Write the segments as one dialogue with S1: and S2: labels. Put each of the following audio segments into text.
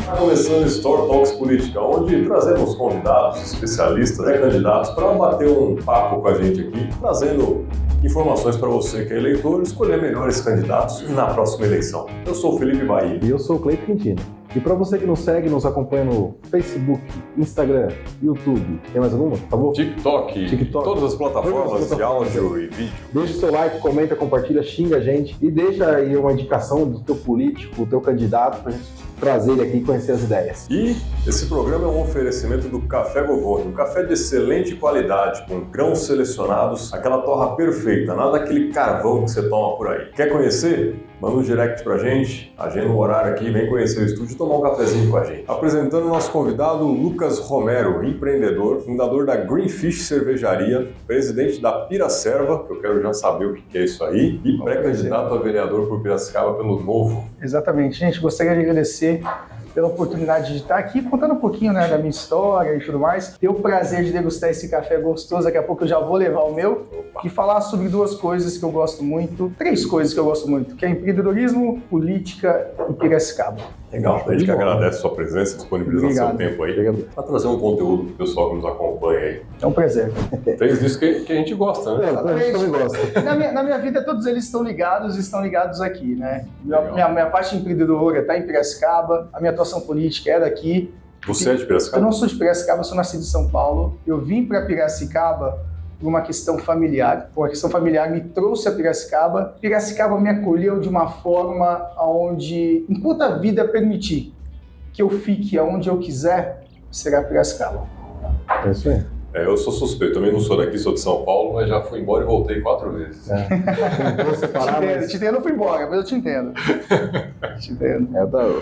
S1: Está começando Store Talks Política, onde trazemos convidados, especialistas e candidatos para bater um papo com a gente aqui, trazendo informações para você que é eleitor escolher melhores candidatos na próxima eleição. Eu sou o Felipe Bahia.
S2: E eu sou o Cleiton Quintino. E para você que nos segue, nos acompanha no Facebook, Instagram, YouTube, tem mais alguma? Por favor?
S1: TikTok, todas as plataformas de áudio e vídeo.
S2: Deixa o seu like, comenta, compartilha, xinga a gente e deixa aí uma indicação do teu político, do teu candidato, pra gente trazer ele aqui e conhecer as ideias.
S1: E esse programa é um oferecimento do Café Govone, um café de excelente qualidade, com grãos selecionados, aquela torra perfeita, nada daquele carvão que você toma por aí. Quer conhecer? Manda um direct pra gente, agenda um horário aqui, vem conhecer o estúdio e tomar um cafezinho com a gente. Apresentando o nosso convidado, Lucas Romero, empreendedor, fundador da Greenfish Cervejaria, presidente da Piraserva, que eu quero já saber o que é isso aí, e pré-candidato a vereador por Piracicaba pelo Novo.
S3: Exatamente, gente, gostaria de agradecer pela oportunidade de estar aqui contando um pouquinho, né, da minha história e tudo mais. Ter o prazer de degustar esse café gostoso, daqui a pouco eu já vou levar o meu. E falar sobre duas coisas que eu gosto muito, três coisas que eu gosto muito, que é empreendedorismo, política e Piracicaba.
S1: Legal, a gente que agradece a sua presença e disponibilização do tempo aí para trazer um conteúdo para o pessoal que nos acompanha aí.
S3: É um prazer.
S1: Fez isso que a gente gosta, né?
S2: A gente também gosta.
S3: Na minha vida, todos eles estão ligados aqui, né? Minha parte empreendedora está em Piracicaba, a minha atuação política é daqui.
S1: Você é de Piracicaba?
S3: Eu não sou de Piracicaba, eu sou nascido em São Paulo. Eu vim para Piracicaba por uma questão familiar. Uma questão familiar me trouxe a Piracicaba. Piracicaba me acolheu de uma forma onde, enquanto a vida permitir que eu fique aonde eu quiser, será Piracicaba.
S2: É isso aí.
S1: Eu sou suspeito, também não sou daqui, sou de São Paulo, mas já fui embora e voltei 4 vezes.
S3: Te entendo, eu não fui embora, mas eu te entendo. Te entendo.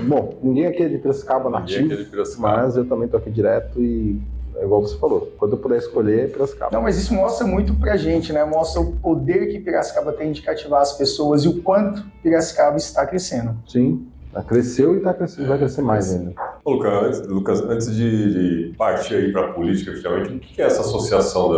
S2: Bom, ninguém aqui é de Piracicaba nativo, mas eu também tô aqui direto e é igual você falou, quando eu puder escolher, é Piracicaba.
S3: Não, mas isso mostra muito pra gente, né? Mostra o poder que Piracicaba tem de cativar as pessoas e o quanto Piracicaba está crescendo.
S2: Sim, cresceu e está crescendo, vai crescer mais ainda.
S1: Lucas, antes de partir aí para a política, finalmente, o que é essa associação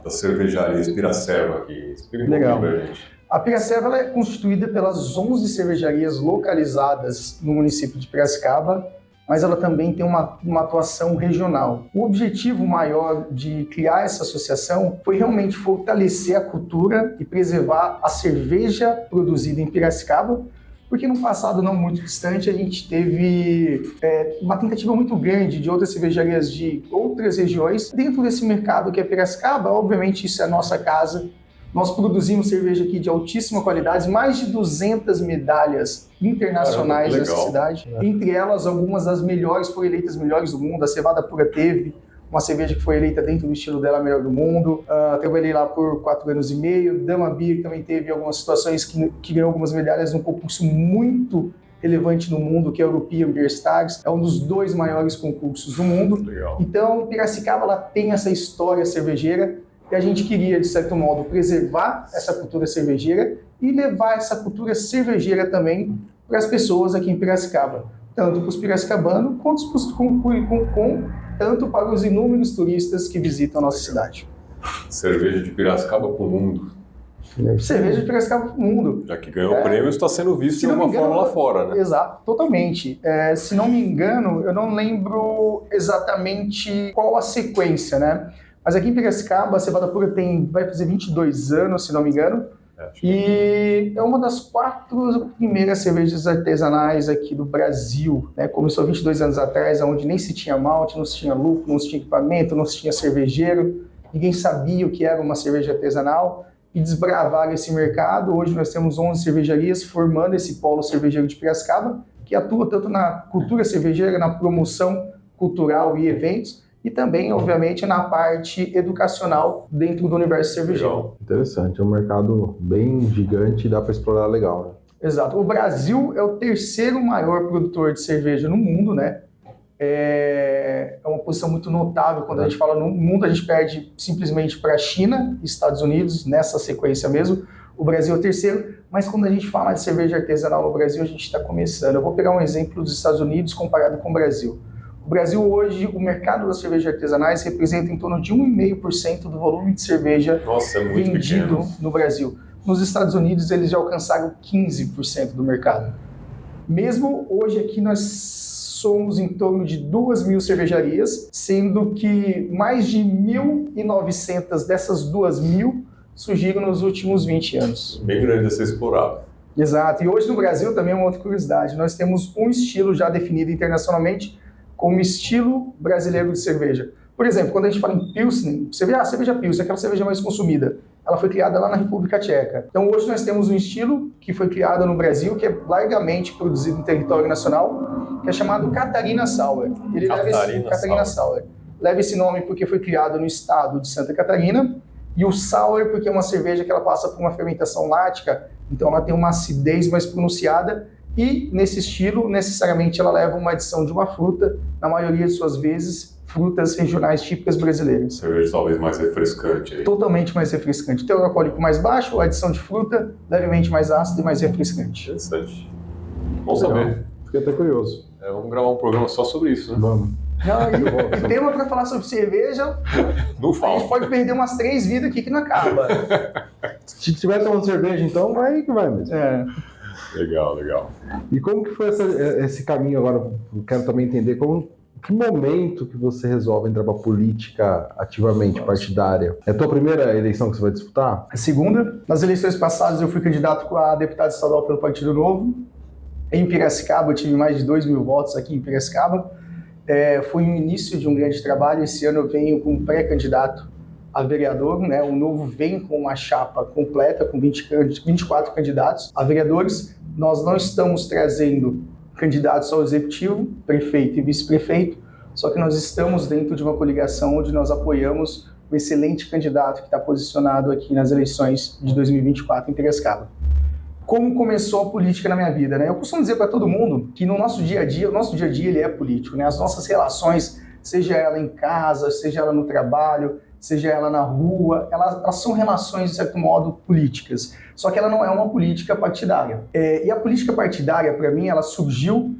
S1: das cervejarias Piraserva aqui? Explica um pouquinho pra gente.
S3: A Piraserva ela é constituída pelas 11 cervejarias localizadas no município de Piracicaba, mas ela também tem uma atuação regional. O objetivo maior de criar essa associação foi realmente fortalecer a cultura e preservar a cerveja produzida em Piracicaba, porque no passado não muito distante a gente teve uma tentativa muito grande de outras cervejarias de outras regiões. Dentro desse mercado que é Piracicaba, obviamente isso é a nossa casa. Nós produzimos cerveja aqui de altíssima qualidade, mais de 200 medalhas internacionais nessa cidade. Entre elas, algumas das melhores foram eleitas melhores do mundo. A Cevada Pura teve uma cerveja que foi eleita dentro do estilo dela, a melhor do mundo. Trabalhei lá por 4 anos e meio. Dama Beer também teve algumas situações que ganhou algumas medalhas num concurso muito relevante no mundo, que é o European Beer Stars. É um dos 2 maiores concursos do mundo.
S1: Legal.
S3: Então, Piracicaba ela tem essa história cervejeira e a gente queria, de certo modo, preservar essa cultura cervejeira e levar essa cultura cervejeira também para as pessoas aqui em Piracicaba. Tanto para os piracicabanos, tanto para os inúmeros turistas que visitam a nossa cidade.
S1: Cerveja de Piracicaba para o mundo.
S3: Cerveja de Piracicaba para o mundo.
S1: Já que ganhou o prêmio, está sendo visto de uma forma lá fora, né?
S3: Exato, totalmente. Se não me engano, eu não lembro exatamente qual a sequência, né? Mas aqui em Piracicaba, a Cevada Pura vai fazer 22 anos, se não me engano. E é uma das 4 primeiras cervejas artesanais aqui do Brasil, né? Começou 22 anos atrás, onde nem se tinha malte, não se tinha lúpulo, não se tinha equipamento, não se tinha cervejeiro, ninguém sabia o que era uma cerveja artesanal e desbravaram esse mercado. Hoje nós temos 11 cervejarias formando esse polo cervejeiro de Piracicaba, que atua tanto na cultura cervejeira, na promoção cultural e eventos, e também, obviamente, na parte educacional dentro do universo cervejeiro.
S1: Legal.
S2: Interessante, é um mercado bem gigante e dá para explorar legal, né?
S3: Exato. O Brasil é o 3º maior produtor de cerveja no mundo, né? É uma posição muito notável. Quando a gente fala no mundo, a gente perde simplesmente para a China e Estados Unidos, nessa sequência mesmo. O Brasil é o 3º, mas quando a gente fala de cerveja artesanal no Brasil, a gente está começando. Eu vou pegar um exemplo dos Estados Unidos comparado com o Brasil. O Brasil hoje, o mercado das cervejas artesanais representa em torno de 1,5% do volume de cerveja vendido no Brasil. Nos Estados Unidos, eles já alcançaram 15% do mercado. Mesmo hoje aqui nós somos em torno de 2.000 cervejarias, sendo que mais de 1.900 dessas 2.000 surgiram nos últimos 20 anos.
S1: Bem grande a ser explorado.
S3: Exato. E hoje no Brasil também é uma outra curiosidade. Nós temos um estilo já definido internacionalmente como estilo brasileiro de cerveja. Por exemplo, quando a gente fala em Pilsner, você vê a cerveja Pilsner, aquela cerveja mais consumida. Ela foi criada lá na República Tcheca. Então hoje nós temos um estilo que foi criado no Brasil, que é largamente produzido em território nacional, que é chamado Catarina Sour. Catarina Sour. Leva esse nome porque foi criado no estado de Santa Catarina, e o Sour porque é uma cerveja que ela passa por uma fermentação lática, então ela tem uma acidez mais pronunciada, e nesse estilo, necessariamente, ela leva uma adição de uma fruta, na maioria de suas vezes, frutas regionais típicas brasileiras.
S1: Cerveja talvez mais refrescante. Aí.
S3: Totalmente mais refrescante. Teor alcoólico mais baixo, adição de fruta, levemente mais ácido e mais refrescante.
S1: Interessante. Bom saber.
S2: Fiquei até curioso.
S1: Vamos gravar um programa só sobre isso, né?
S2: Vamos.
S3: E tema para falar sobre cerveja,
S1: Não
S3: a
S1: falta.
S3: gente pode perder umas 3 vidas aqui que não acaba.
S2: Se tiver tomando cerveja, então, vai que vai mesmo.
S1: Legal, legal.
S2: E como que foi esse caminho agora? Eu quero também entender que momento que você resolve entrar para política ativamente, partidária? É a tua primeira eleição que você vai disputar?
S3: A segunda, nas eleições passadas eu fui candidato a deputado estadual pelo Partido Novo. Em Piracicaba, eu tive mais de 2.000 votos aqui em Piracicaba. Foi o início de um grande trabalho. Esse ano eu venho como pré-candidato a vereador, né? O Novo vem com uma chapa completa, com 24 candidatos a vereadores. Nós não estamos trazendo candidatos ao executivo, prefeito e vice-prefeito, só que nós estamos dentro de uma coligação onde nós apoiamos o excelente candidato que está posicionado aqui nas eleições de 2024 em Piracicaba. Como começou a política na minha vida, né? Eu costumo dizer para todo mundo que no nosso dia a dia, ele é político, né? As nossas relações, seja ela em casa, seja ela no trabalho, seja ela na rua, elas são relações, de certo modo, políticas. Só que ela não é uma política partidária. E a política partidária, para mim, ela surgiu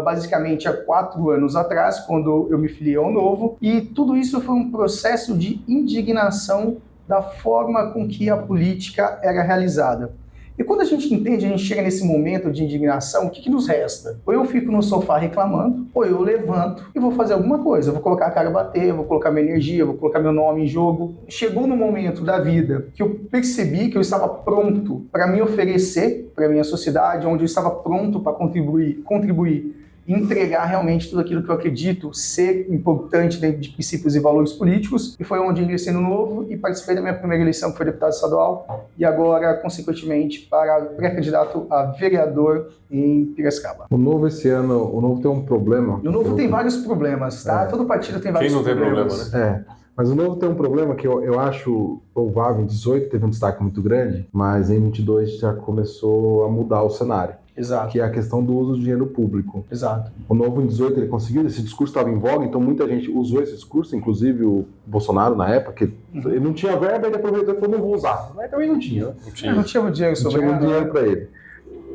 S3: basicamente há 4 anos atrás, quando eu me filiei ao Novo, e tudo isso foi um processo de indignação da forma com que a política era realizada. E quando a gente entende, a gente chega nesse momento de indignação, o que nos resta? Ou eu fico no sofá reclamando, ou eu levanto e vou fazer alguma coisa. Eu vou colocar a cara a bater, vou colocar minha energia, vou colocar meu nome em jogo. Chegou no momento da vida que eu percebi que eu estava pronto para me oferecer para a minha sociedade, onde eu estava pronto para contribuir e entregar realmente tudo aquilo que eu acredito ser importante dentro de princípios e valores políticos. E foi onde eu ingressei no Novo e participei da minha primeira eleição, que foi deputado estadual, e agora, consequentemente, para pré-candidato a vereador em Piracicaba.
S2: O Novo esse ano, o Novo tem um problema.
S3: O Novo tem vários problemas, tá? Todo partido tem vários problemas.
S1: Quem não tem problema, né?
S2: Mas o Novo tem um problema que eu acho louvável. Em 18 teve um destaque muito grande, mas em 22 já começou a mudar o cenário.
S3: Exato.
S2: Que é a questão do uso do dinheiro público.
S3: Exato.
S2: O Novo em 18 ele conseguiu, esse discurso estava em voga, então muita gente usou esse discurso, inclusive o Bolsonaro na época, que ele não tinha verba, ele aproveitou e falou, não vou usar. Mas também não tinha, né?
S3: Não tinha muito dinheiro sobrando.
S2: Não tinha muito dinheiro para ele.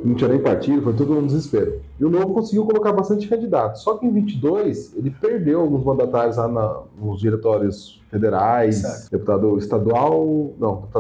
S2: Não tinha nem partido, foi tudo um desespero. E o Novo conseguiu colocar bastante candidatos. Só que em 22 ele perdeu alguns mandatários lá nos diretórios federais, certo. Deputado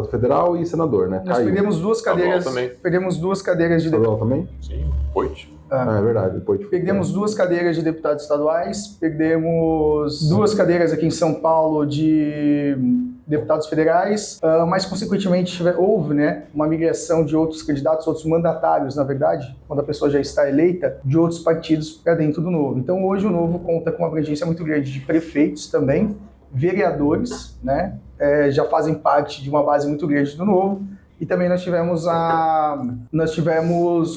S2: federal e senador, né?
S3: Nós perdemos 2 cadeiras. Perdemos 2 cadeiras de
S2: estadual também?
S1: Sim, Poit.
S2: É verdade,
S3: perdemos 2 cadeiras de deputados estaduais, perdemos 2 cadeiras aqui em São Paulo de deputados federais, mas consequentemente houve, né, uma migração de outros candidatos, outros mandatários, na verdade, quando a pessoa já está eleita, de outros partidos para dentro do Novo. Então hoje o Novo conta com uma abrangência muito grande de prefeitos também, vereadores, né, já fazem parte de uma base muito grande do Novo. E também nós tivemos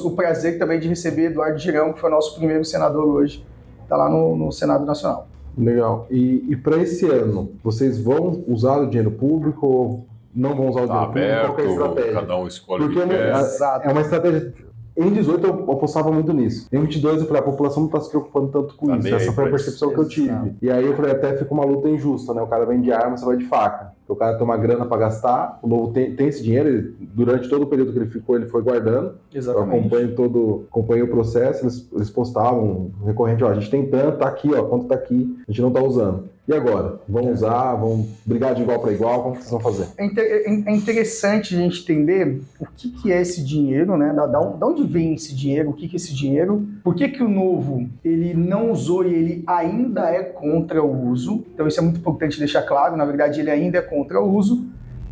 S3: o prazer também de receber Eduardo Girão, que foi o nosso primeiro senador hoje, está lá no Senado Nacional.
S2: Legal. E para esse ano, vocês vão usar o dinheiro público ou não vão usar o dinheiro
S1: aberto,
S2: público? Qual é a estratégia?
S1: Cada um escolhe
S2: Porque
S1: o que quer.
S2: É uma estratégia... Em 18 eu apostava muito nisso. Em 22 eu falei, a população não está se preocupando tanto com isso. Essa foi a percepção que eu tive. E aí eu falei, até fica uma luta injusta, né? O cara vem de arma, você vai de faca. O cara tem uma grana para gastar, o Novo tem esse dinheiro, durante todo o período que ele ficou, ele foi guardando.
S3: Exatamente.
S2: Eu acompanho o processo, eles postavam recorrente, ó, a gente tem tanto, tá aqui, ó, quanto tá aqui, a gente não tá usando. E agora? Vão usar, vão brigar de igual para igual, como que vocês vão fazer?
S3: É interessante a gente entender o que é esse dinheiro, né? Da onde vem esse dinheiro, o que é esse dinheiro, por que o Novo ele não usou e ele ainda é contra o uso. Então isso é muito importante deixar claro, na verdade ele ainda é contra o uso.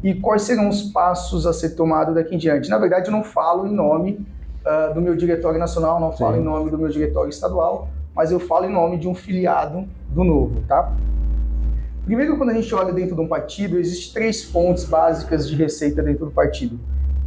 S3: E quais serão os passos a ser tomados daqui em diante? Na verdade eu não falo em nome do meu diretório nacional, não falo em nome do meu diretório estadual, mas eu falo em nome de um filiado do Novo, tá? Primeiro, quando a gente olha dentro de um partido, existem 3 fontes básicas de receita dentro do partido,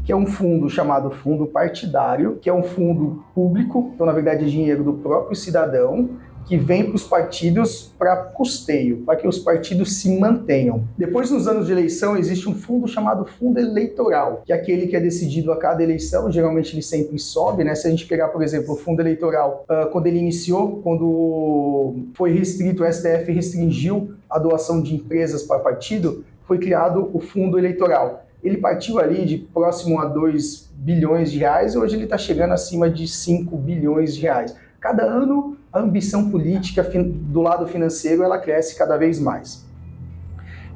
S3: que é um fundo chamado fundo partidário, que é um fundo público, então na verdade é dinheiro do próprio cidadão, que vem para os partidos para custeio, para que os partidos se mantenham. Depois, nos anos de eleição, existe um fundo chamado fundo eleitoral, que é aquele que é decidido a cada eleição, geralmente ele sempre sobe, né? Se a gente pegar, por exemplo, o fundo eleitoral, quando ele iniciou, quando foi restrito, o STF restringiu a doação de empresas para partido, foi criado o fundo eleitoral. Ele partiu ali de próximo a 2 bilhões de reais, e hoje ele está chegando acima de 5 bilhões de reais. Cada ano, a ambição política do lado financeiro, ela cresce cada vez mais.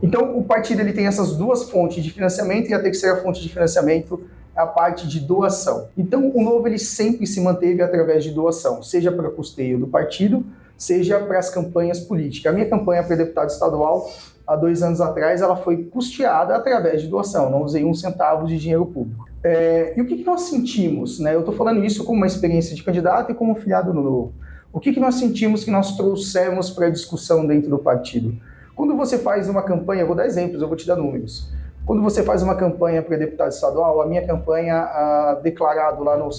S3: Então, o partido ele tem essas 2 fontes de financiamento, e a terceira fonte de financiamento é a parte de doação. Então, o Novo ele sempre se manteve através de doação, seja para custeio do partido, seja para as campanhas políticas. A minha campanha para deputado estadual, há 2 anos atrás, ela foi custeada através de doação, não usei 1 centavo de dinheiro público. E o que nós sentimos, né? Eu estou falando isso como uma experiência de candidato e como filiado no Novo. O que nós sentimos que nós trouxemos para a discussão dentro do partido? Quando você faz uma campanha, eu vou dar exemplos, eu vou te dar números. Quando você faz uma campanha para deputado estadual, a minha campanha, declarado lá no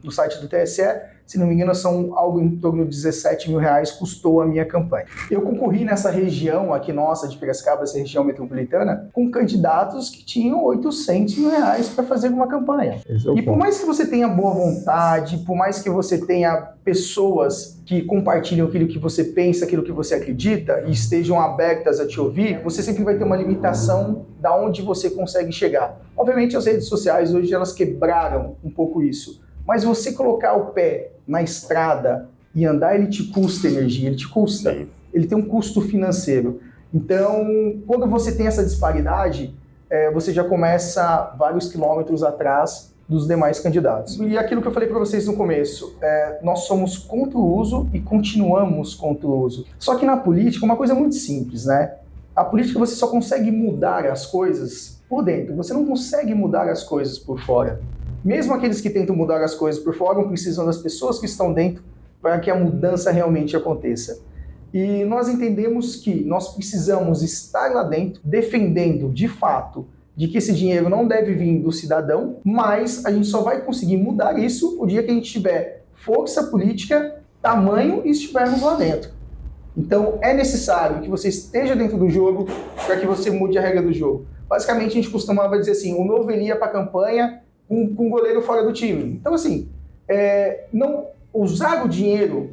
S3: site do TSE, se não me engano, são algo em torno de 17 mil reais custou a minha campanha. Eu concorri nessa região aqui nossa de Piracicaba, essa região metropolitana, com candidatos que tinham 800 mil reais para fazer uma campanha. E por mais que você tenha boa vontade, por mais que você tenha pessoas que compartilham aquilo que você pensa, aquilo que você acredita e estejam abertas a te ouvir, você sempre vai ter uma limitação da onde você consegue chegar. Obviamente as redes sociais hoje elas quebraram um pouco isso. Mas você colocar o pé na estrada e andar, ele te custa energia, ele te custa. Sim. Ele tem um custo financeiro. Então, quando você tem essa disparidade, você já começa vários quilômetros atrás dos demais candidatos. E aquilo que eu falei para vocês no começo, nós somos contra o uso e continuamos contra o uso. Só que na política, uma coisa muito simples, né? A política você só consegue mudar as coisas por dentro, você não consegue mudar as coisas por fora. Mesmo aqueles que tentam mudar as coisas por fora, precisam das pessoas que estão dentro para que a mudança realmente aconteça. E nós entendemos que nós precisamos estar lá dentro, defendendo de fato de que esse dinheiro não deve vir do cidadão, mas a gente só vai conseguir mudar isso o dia que a gente tiver força política, tamanho e estivermos lá dentro. Então é necessário que você esteja dentro do jogo para que você mude a regra do jogo. Basicamente a gente costumava dizer assim, o Novo ia para a campanha com um goleiro fora do time. Então, assim, não usar o dinheiro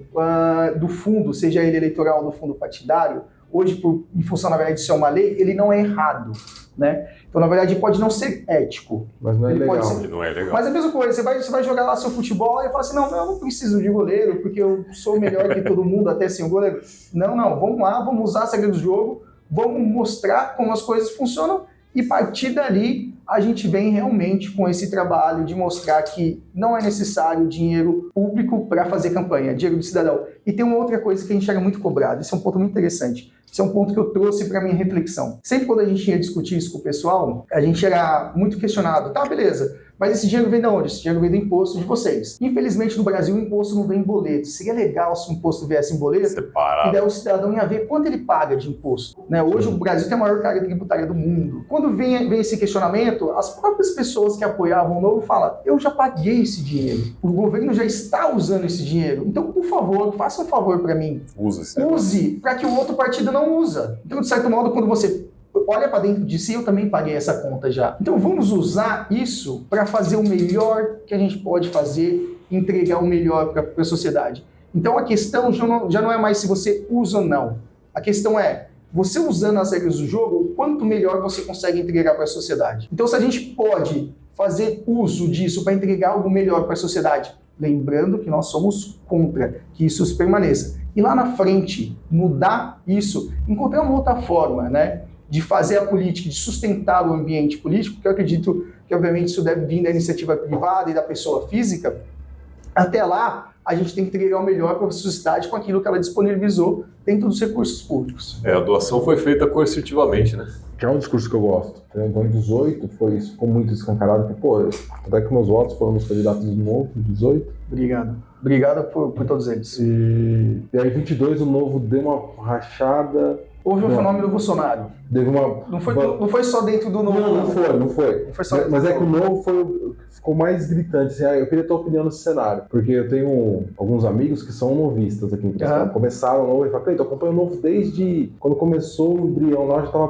S3: do fundo, seja ele eleitoral ou do fundo partidário, hoje, em função, na verdade, de ser uma lei, ele não é errado, né? Então, na verdade, pode não ser ético.
S2: Mas não é legal.
S1: Não é legal.
S3: Mas a mesma coisa, você vai jogar lá seu futebol e fala assim, não, eu não preciso de goleiro, porque eu sou melhor que todo mundo, até sem o goleiro. Não, vamos lá, vamos usar a regra do jogo, vamos mostrar como as coisas funcionam, e a partir dali a gente vem realmente com esse trabalho de mostrar que não é necessário dinheiro público para fazer campanha, dinheiro do cidadão. E tem uma outra coisa que a gente era muito cobrado, esse é um ponto muito interessante, esse é um ponto que eu trouxe para minha reflexão. Sempre quando a gente ia discutir isso com o pessoal, a gente era muito questionado, tá, beleza, mas esse dinheiro vem de onde? Esse dinheiro vem do imposto de vocês. Infelizmente, no Brasil, o imposto não vem em boleto. Seria legal se o imposto viesse em boleto,
S1: separado,
S3: e daí o cidadão ia ver quanto ele paga de imposto. Né? Hoje, o Brasil tem a maior carga tributária do mundo. Quando vem esse questionamento, as próprias pessoas que apoiavam o Novo falam, eu já paguei esse dinheiro. O governo já está usando esse dinheiro. Então, por favor, faça um favor para mim. Use para que o outro partido não usa. Então, de certo modo, quando você olha para dentro de si, eu também paguei essa conta já. Então vamos usar isso para fazer o melhor que a gente pode fazer, entregar o melhor para a sociedade. Então a questão já não é mais se você usa ou não. A questão é, você usando as regras do jogo, o quanto melhor você consegue entregar para a sociedade. Então, se a gente pode fazer uso disso para entregar algo melhor para a sociedade, lembrando que nós somos contra que isso permaneça. E lá na frente, mudar isso, encontrar uma outra forma, né, de fazer a política, de sustentar o ambiente político, porque eu acredito que, obviamente, isso deve vir da iniciativa privada e da pessoa física. Até lá, a gente tem que entregar o melhor para a sociedade com aquilo que ela disponibilizou dentro dos recursos públicos.
S1: A doação foi feita coercitivamente, né? Que
S2: é um discurso que eu gosto. Então, em 18 ficou muito escancarado. Até que meus votos foram nos candidatos do Novo, em 18.
S3: Obrigado por todos eles.
S2: E aí, em 22, o Novo deu uma rachada.
S3: Houve um fenômeno do Bolsonaro. Não foi só dentro do Novo.
S2: Não foi. Mas é que o Novo ficou mais gritante. Assim, eu queria a tua opinião nesse cenário. Porque eu tenho alguns amigos que são novistas aqui em Piracicaba. Começaram o Novo e falaram, eu acompanho o Novo desde quando começou o embrião lá, eu já estava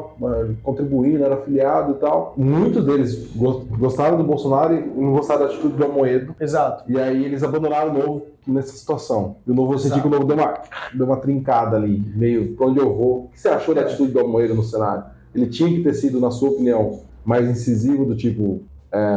S2: contribuindo, era afiliado e tal. Muitos deles gostaram do Bolsonaro e não gostaram da atitude do Amoedo.
S3: Exato.
S2: E aí eles abandonaram o Novo nessa situação. E o Novo, eu senti que o Novo deu uma trincada ali, meio pra onde eu vou. O que você achou da atitude do Amoedo no cenário? Ele tinha que ter sido, na sua opinião, mais incisivo, do tipo,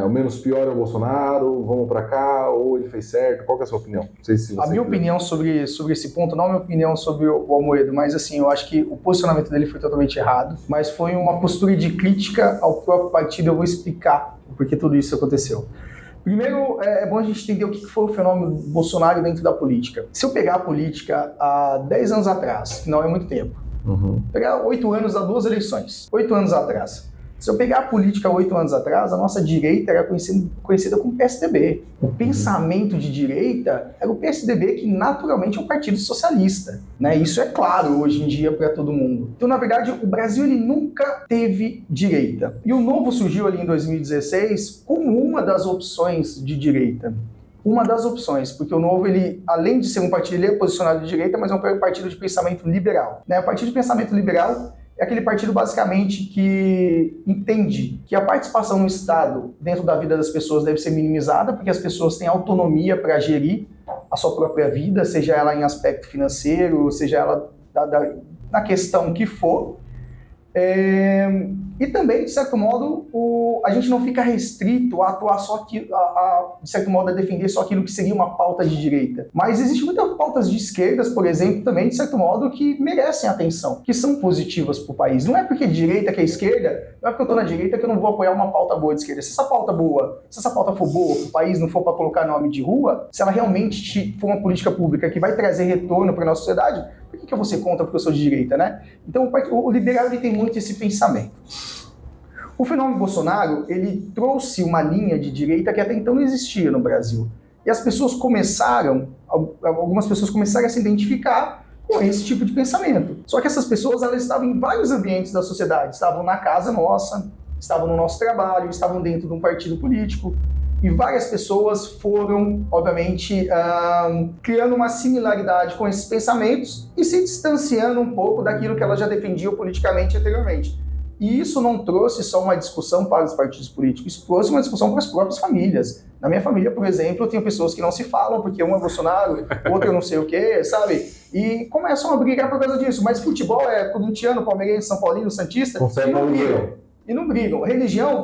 S2: o menos pior é o Bolsonaro, vamos pra cá, ou ele fez certo? Qual que é a sua opinião? Não sei se
S3: a minha opinião sobre esse ponto, não a minha opinião sobre o Amoedo, mas assim, eu acho que o posicionamento dele foi totalmente errado, mas foi uma postura de crítica ao próprio partido. Eu vou explicar o porquê tudo isso aconteceu. Primeiro, é bom a gente entender o que foi o fenômeno Bolsonaro dentro da política. Se eu pegar a política há 10 anos atrás, que não é muito tempo, pegar 8 anos, dá 2 eleições, 8 anos atrás. Se eu pegar a política 8 anos atrás, a nossa direita era conhecida como PSDB. O pensamento de direita era o PSDB, que naturalmente é um partido socialista, né? Isso é claro hoje em dia para todo mundo. Então, na verdade, o Brasil ele nunca teve direita. E o Novo surgiu ali em 2016 como uma das opções de direita. Uma das opções, porque o Novo, ele, além de ser um partido, ele é posicionado de direita, mas é um partido de pensamento liberal, né? O partido de pensamento liberal é aquele partido basicamente que entende que a participação no Estado dentro da vida das pessoas deve ser minimizada, porque as pessoas têm autonomia para gerir a sua própria vida, seja ela em aspecto financeiro, seja ela na questão que for. E também, de certo modo, a gente não fica restrito a atuar só de certo modo, a defender só aquilo que seria uma pauta de direita. Mas existem muitas pautas de esquerdas, por exemplo, também, de certo modo, que merecem atenção, que são positivas para o país. Não é porque direita que é esquerda, não é porque eu estou na direita que eu não vou apoiar uma pauta boa de esquerda. Se essa pauta for boa para o país, não for para colocar nome de rua, se ela realmente for uma política pública que vai trazer retorno para a nossa sociedade, por que eu vou ser contra porque eu sou de direita, né? Então, o liberal ele tem muito esse pensamento. O fenômeno Bolsonaro, ele trouxe uma linha de direita que até então não existia no Brasil. E as pessoas algumas pessoas começaram a se identificar com esse tipo de pensamento. Só que essas pessoas, elas estavam em vários ambientes da sociedade. Estavam na casa nossa, estavam no nosso trabalho, estavam dentro de um partido político. E várias pessoas foram, obviamente, criando uma similaridade com esses pensamentos e se distanciando um pouco daquilo que elas já defendiam politicamente anteriormente. E isso não trouxe só uma discussão para os partidos políticos, isso trouxe uma discussão para as próprias famílias. Na minha família, por exemplo, eu tenho pessoas que não se falam porque um é Bolsonaro, outro eu não sei o quê, sabe? E começam a brigar por causa disso. Mas futebol é corintiano, palmeirense, São Paulino, santista, e não brigam. Religião,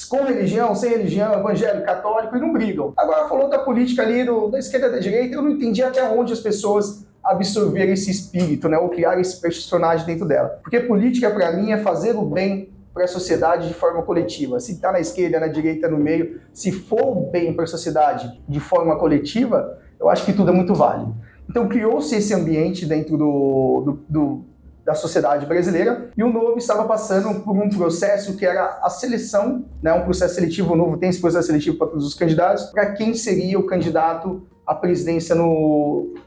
S3: com religião, sem religião, evangélico, católico, e não brigam. Agora, falou da política ali, da esquerda e da direita, eu não entendi até onde as pessoas absorver esse espírito, né, ou criar esse personagem dentro dela. Porque política, para mim, é fazer o bem para a sociedade de forma coletiva. Se está na esquerda, na direita, no meio, se for o bem para a sociedade de forma coletiva, eu acho que tudo é muito válido. Então, criou-se esse ambiente dentro da sociedade brasileira, e o Novo estava passando por um processo que era a seleção, né, um processo seletivo. O Novo tem esse processo seletivo para todos os candidatos, para quem seria o candidato à presidência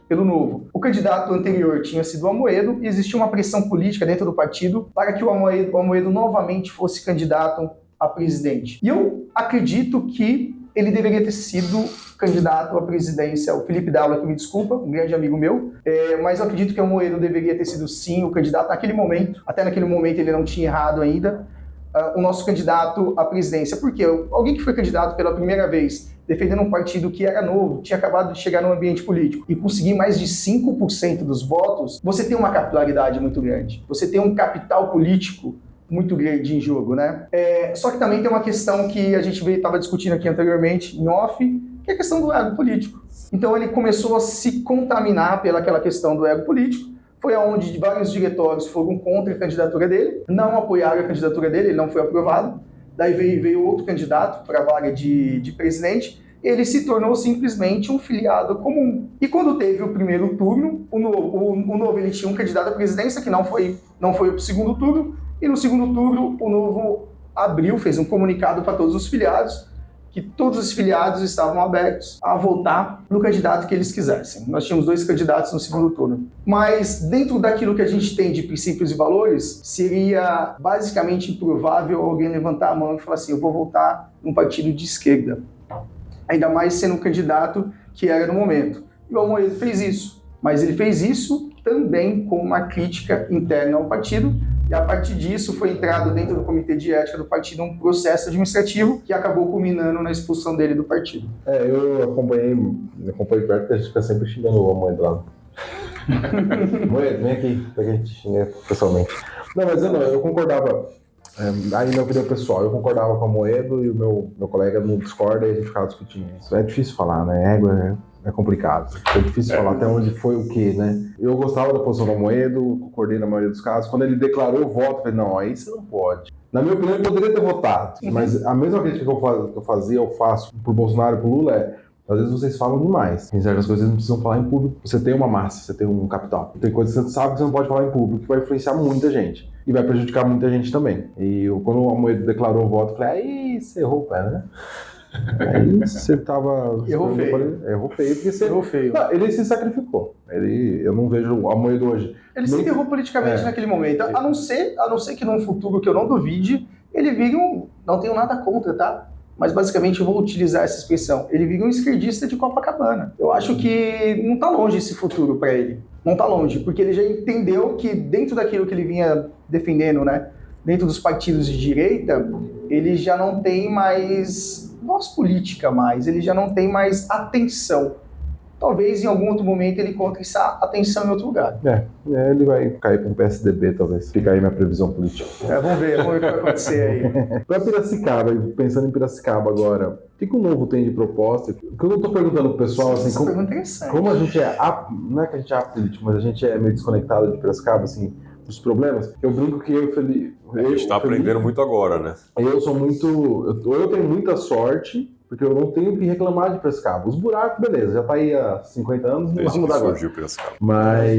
S3: pelo Novo. O candidato anterior tinha sido o Amoedo, e existia uma pressão política dentro do partido para que o Amoedo novamente fosse candidato a presidente. E eu acredito que ele deveria ter sido candidato à presidência, o Felipe Dávila, que me desculpa, um grande amigo meu, mas eu acredito que o Amoedo deveria ter sido sim o candidato naquele momento. Até naquele momento ele não tinha errado ainda, o nosso candidato à presidência. Por quê? Alguém que foi candidato pela primeira vez, defendendo um partido que era novo, tinha acabado de chegar no ambiente político e conseguir mais de 5% dos votos, você tem uma capilaridade muito grande. Você tem um capital político muito grande em jogo, né? Só que também tem uma questão que a gente estava discutindo aqui anteriormente, em off, que é a questão do ego político. Então ele começou a se contaminar pelaquela questão do ego político, foi onde vários diretórios foram contra a candidatura dele, não apoiaram a candidatura dele, ele não foi aprovado. Daí veio outro candidato para a vaga de presidente, ele se tornou simplesmente um filiado comum. E quando teve o primeiro turno, o Novo ele tinha um candidato à presidência que não foi para o segundo turno, e no segundo turno o Novo fez um comunicado para todos os filiados, que todos os filiados estavam abertos a votar no candidato que eles quisessem. Nós tínhamos 2 candidatos no segundo turno. Mas dentro daquilo que a gente tem de princípios e valores, seria basicamente improvável alguém levantar a mão e falar assim, eu vou votar num partido de esquerda. Ainda mais sendo um candidato que era no momento. E o Amoedo fez isso. Mas ele fez isso também com uma crítica interna ao partido, e a partir disso foi entrado dentro do comitê de ética do partido um processo administrativo que acabou culminando na expulsão dele do partido.
S2: Eu acompanhei perto, porque a gente fica sempre xingando o Amoedo lá. Amoedo, vem aqui, pra que a gente xinga pessoalmente. Não, mas eu concordava, aí na opinião pessoal, eu concordava com o Amoedo e o meu colega não discorda e a gente ficava discutindo isso. É difícil falar, né? Égua é complicado. É difícil falar até onde foi o quê, né? Eu gostava da posição do Amoedo, concordei na maioria dos casos. Quando ele declarou o voto, eu falei, não, aí você não pode. Na minha opinião, ele poderia ter votado. Mas a mesma crítica que eu faço por Bolsonaro e por Lula às vezes vocês falam demais. Em certas coisas vocês não precisam falar em público. Você tem uma massa, você tem um capital. Tem coisas que você sabe que você não pode falar em público, que vai influenciar muita gente. E vai prejudicar muita gente também. E quando o Amoedo declarou o voto, eu falei, aí você errou o pé, né? Aí você tava...
S3: Errou feio.
S2: Errou feio, porque você...
S3: Errou feio.
S2: Não, ele se sacrificou. Eu não vejo o Amoedo hoje.
S3: Ele se errou politicamente naquele momento. A não ser que num futuro que eu não duvide, ele vire não tenho nada contra, tá? Mas basicamente eu vou utilizar essa expressão. Ele vira um esquerdista de Copacabana. Eu acho que não tá longe esse futuro para ele. Não tá longe, porque ele já entendeu que dentro daquilo que ele vinha defendendo, né? Dentro dos partidos de direita, ele já não tem mais voz política mais, ele já não tem mais atenção. Talvez em algum outro momento ele encontre essa atenção em outro lugar.
S2: Ele vai cair para um PSDB, talvez. Fica aí minha previsão política.
S3: Vamos ver o que vai acontecer aí.
S2: Para Piracicaba, pensando em Piracicaba agora, o que o Novo tem de proposta? O que eu estou perguntando pro pessoal, assim, como a gente não é que a gente é apolítico, mas a gente é meio desconectado de Piracicaba, assim, dos problemas. Eu brinco que a gente
S1: está aprendendo muito agora, né?
S2: Eu tenho muita sorte, porque eu não tenho o que reclamar de Piracicaba. Os buracos, beleza, já tá aí há 50 anos, não vai mudar agora.
S1: Surgiu Piracicaba.
S2: Mas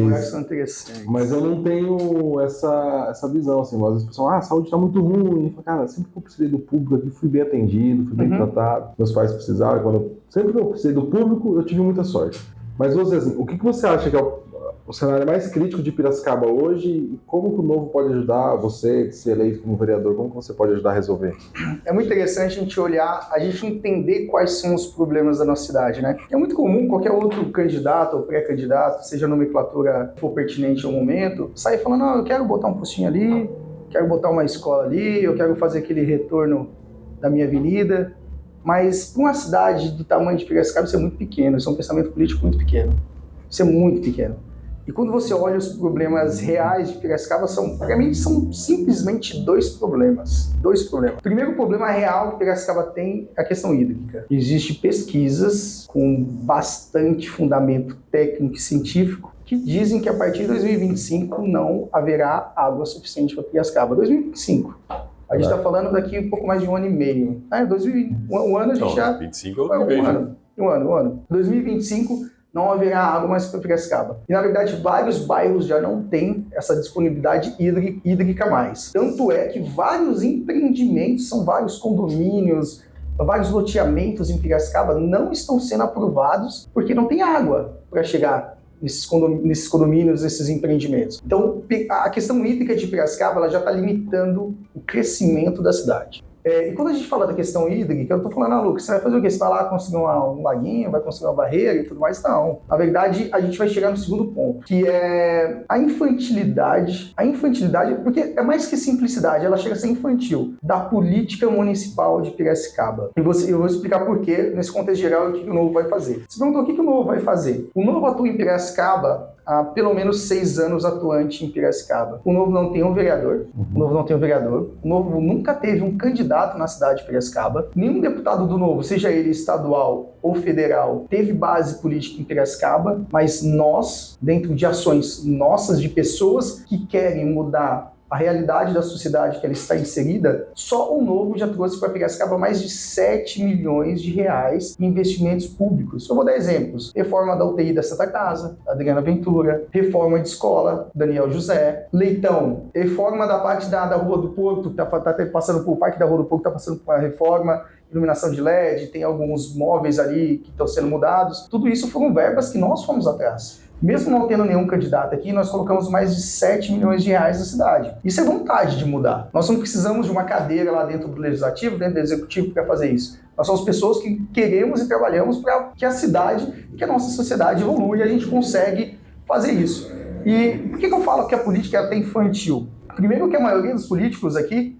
S2: eu não tenho essa visão, assim. Às vezes o pessoal, a saúde tá muito ruim. Cara, sempre que eu precisei do público aqui, fui bem atendido, fui bem tratado. Meus pais precisaram. Sempre que eu precisei do público, eu tive muita sorte. Mas você, assim, o que você acha que é o cenário mais crítico de Piracicaba hoje e como que o Novo pode ajudar você, que se eleito como vereador, como que você pode ajudar a resolver?
S3: É muito interessante a gente olhar, a gente entender quais são os problemas da nossa cidade, né? É muito comum qualquer outro candidato ou pré-candidato, seja a nomenclatura for pertinente ao momento, sair falando, não, eu quero botar um postinho ali, quero botar uma escola ali, eu quero fazer aquele retorno da minha avenida, mas para uma cidade do tamanho de Piracicaba isso é muito pequeno, isso é um pensamento político muito pequeno, isso é muito pequeno. E quando você olha os problemas reais de Piracicaba, para mim são simplesmente dois problemas. O primeiro problema real que Piracicaba tem é a questão hídrica. Existem pesquisas com bastante fundamento técnico e científico que dizem que a partir de 2025 não haverá água suficiente para Piracicaba. 2025. A gente está falando daqui um pouco mais de um ano e meio. Um ano a gente já...
S1: 25 é o que vejo.
S3: Um ano. 2025... não haverá água mais para Piracicaba. E, na verdade, vários bairros já não têm essa disponibilidade hídrica mais. Tanto é que vários empreendimentos, são vários condomínios, vários loteamentos em Piracicaba não estão sendo aprovados porque não tem água para chegar nesses condomínios, nesses empreendimentos. Então, a questão hídrica de Piracicaba ela já está limitando o crescimento da cidade. E quando a gente fala da questão hídrica, eu estou falando, Lucas, você vai fazer o quê? Você vai lá construir um laguinho, vai construir uma barreira e tudo mais? Não. Na verdade, a gente vai chegar no segundo ponto, que é a infantilidade. A infantilidade, porque é mais que simplicidade, ela chega a ser infantil, da política municipal de Piracicaba. E eu vou explicar por quê, nesse contexto geral, o que o Novo vai fazer. Você perguntou o que o Novo vai fazer. O Novo atua em Piracicaba há pelo menos 6 anos atuante em Piracicaba. O Novo não tem um vereador. O Novo nunca teve um candidato na cidade de Piracicaba. Nenhum deputado do Novo, seja ele estadual ou federal, teve base política em Piracicaba, mas nós, dentro de ações nossas, de pessoas que querem mudar a realidade da sociedade que ela está inserida, só o Novo já trouxe para Piracicaba mais de 7 milhões de reais em investimentos públicos. Eu vou dar exemplos. Reforma da UTI da Santa Casa, Adriana Ventura, reforma de escola, Daniel José, Leitão, reforma da parte da Rua do Porto, que está passando por, o Parque da Rua do Porto está passando por uma reforma, iluminação de LED, tem alguns móveis ali que estão sendo mudados. Tudo isso foram verbas que nós fomos atrás. Mesmo não tendo nenhum candidato aqui, nós colocamos mais de 7 milhões de reais na cidade. Isso é vontade de mudar. Nós não precisamos de uma cadeira lá dentro do Legislativo, dentro do Executivo para fazer isso. Nós somos pessoas que queremos e trabalhamos para que a cidade, que a nossa sociedade evolua e a gente consegue fazer isso. E por que eu falo que a política é até infantil? Primeiro que a maioria dos políticos aqui,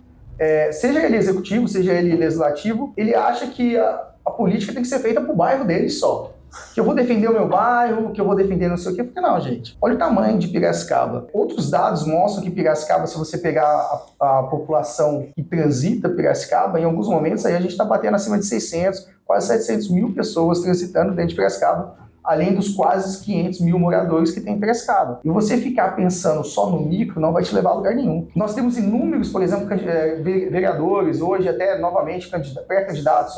S3: seja ele executivo, seja ele legislativo, ele acha que a política tem que ser feita para o bairro dele só. Que eu vou defender o meu bairro, que eu vou defender não sei o quê. Porque não, gente. Olha o tamanho de Piracicaba. Outros dados mostram que Piracicaba, se você pegar a população que transita Piracicaba, em alguns momentos aí a gente está batendo acima de 600, quase 700 mil pessoas transitando dentro de Piracicaba, além dos quase 500 mil moradores que tem em Piracicaba. E você ficar pensando só no micro não vai te levar a lugar nenhum. Nós temos inúmeros, por exemplo, vereadores, hoje até novamente pré-candidatos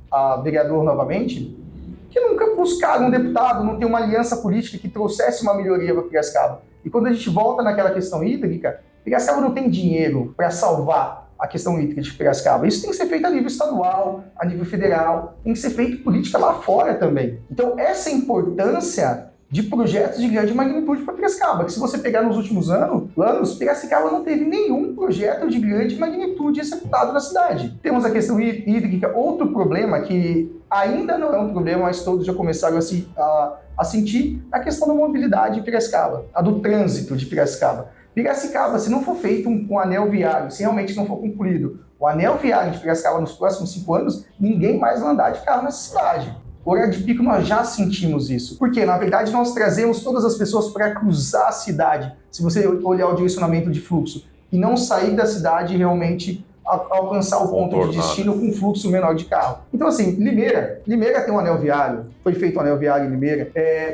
S3: a vereador novamente, que nunca buscaram um deputado, não tem uma aliança política que trouxesse uma melhoria para Piracicaba. E quando a gente volta naquela questão hídrica, Piracicaba não tem dinheiro para salvar a questão hídrica de Piracicaba. Isso tem que ser feito a nível estadual, a nível federal, tem que ser feito política lá fora também. Então, essa importância de projetos de grande magnitude para Piracicaba, que se você pegar nos últimos anos, Piracicaba não teve nenhum projeto de grande magnitude executado na cidade. Temos a questão hídrica, outro problema que ainda não é um problema, mas todos já começaram a sentir, a questão da mobilidade de Piracicaba, a do trânsito de Piracicaba. Piracicaba, se não for feito um anel viário, se realmente não for concluído o anel viário de Piracicaba nos próximos 5 anos, ninguém mais vai andar de carro nessa cidade. O horário de pico nós já sentimos isso. Porque, na verdade, nós trazemos todas as pessoas para cruzar a cidade. Se você olhar o direcionamento de fluxo e não sair da cidade e realmente alcançar o ponto de destino com um fluxo menor de carro. Então, assim, Limeira tem um anel viário, foi feito um anel viário em Limeira.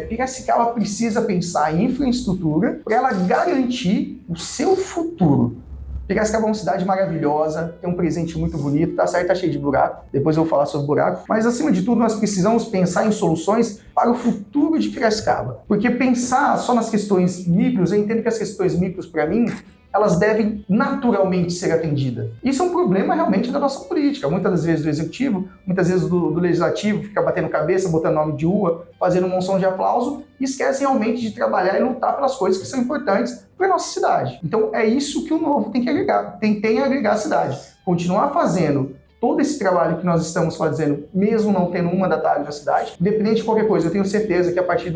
S3: Piracicaba precisa pensar em infraestrutura para ela garantir o seu futuro. Piracicaba é uma cidade maravilhosa, tem um presente muito bonito, tá certo, tá cheio de buraco, depois eu vou falar sobre buraco, mas acima de tudo nós precisamos pensar em soluções para o futuro de Piracicaba, porque pensar só nas questões micros, eu entendo que as questões micros para mim, elas devem naturalmente ser atendidas. Isso é um problema realmente da nossa política, muitas das vezes do executivo, muitas vezes do legislativo, fica batendo cabeça, botando nome de rua, fazendo um monção de aplauso, e esquece realmente de trabalhar e lutar pelas coisas que são importantes para a nossa cidade. Então é isso que o Novo tem que agregar, tem a agregar a cidade. Continuar fazendo todo esse trabalho que nós estamos fazendo, mesmo não tendo um mandatário na cidade, independente de qualquer coisa, eu tenho certeza que a partir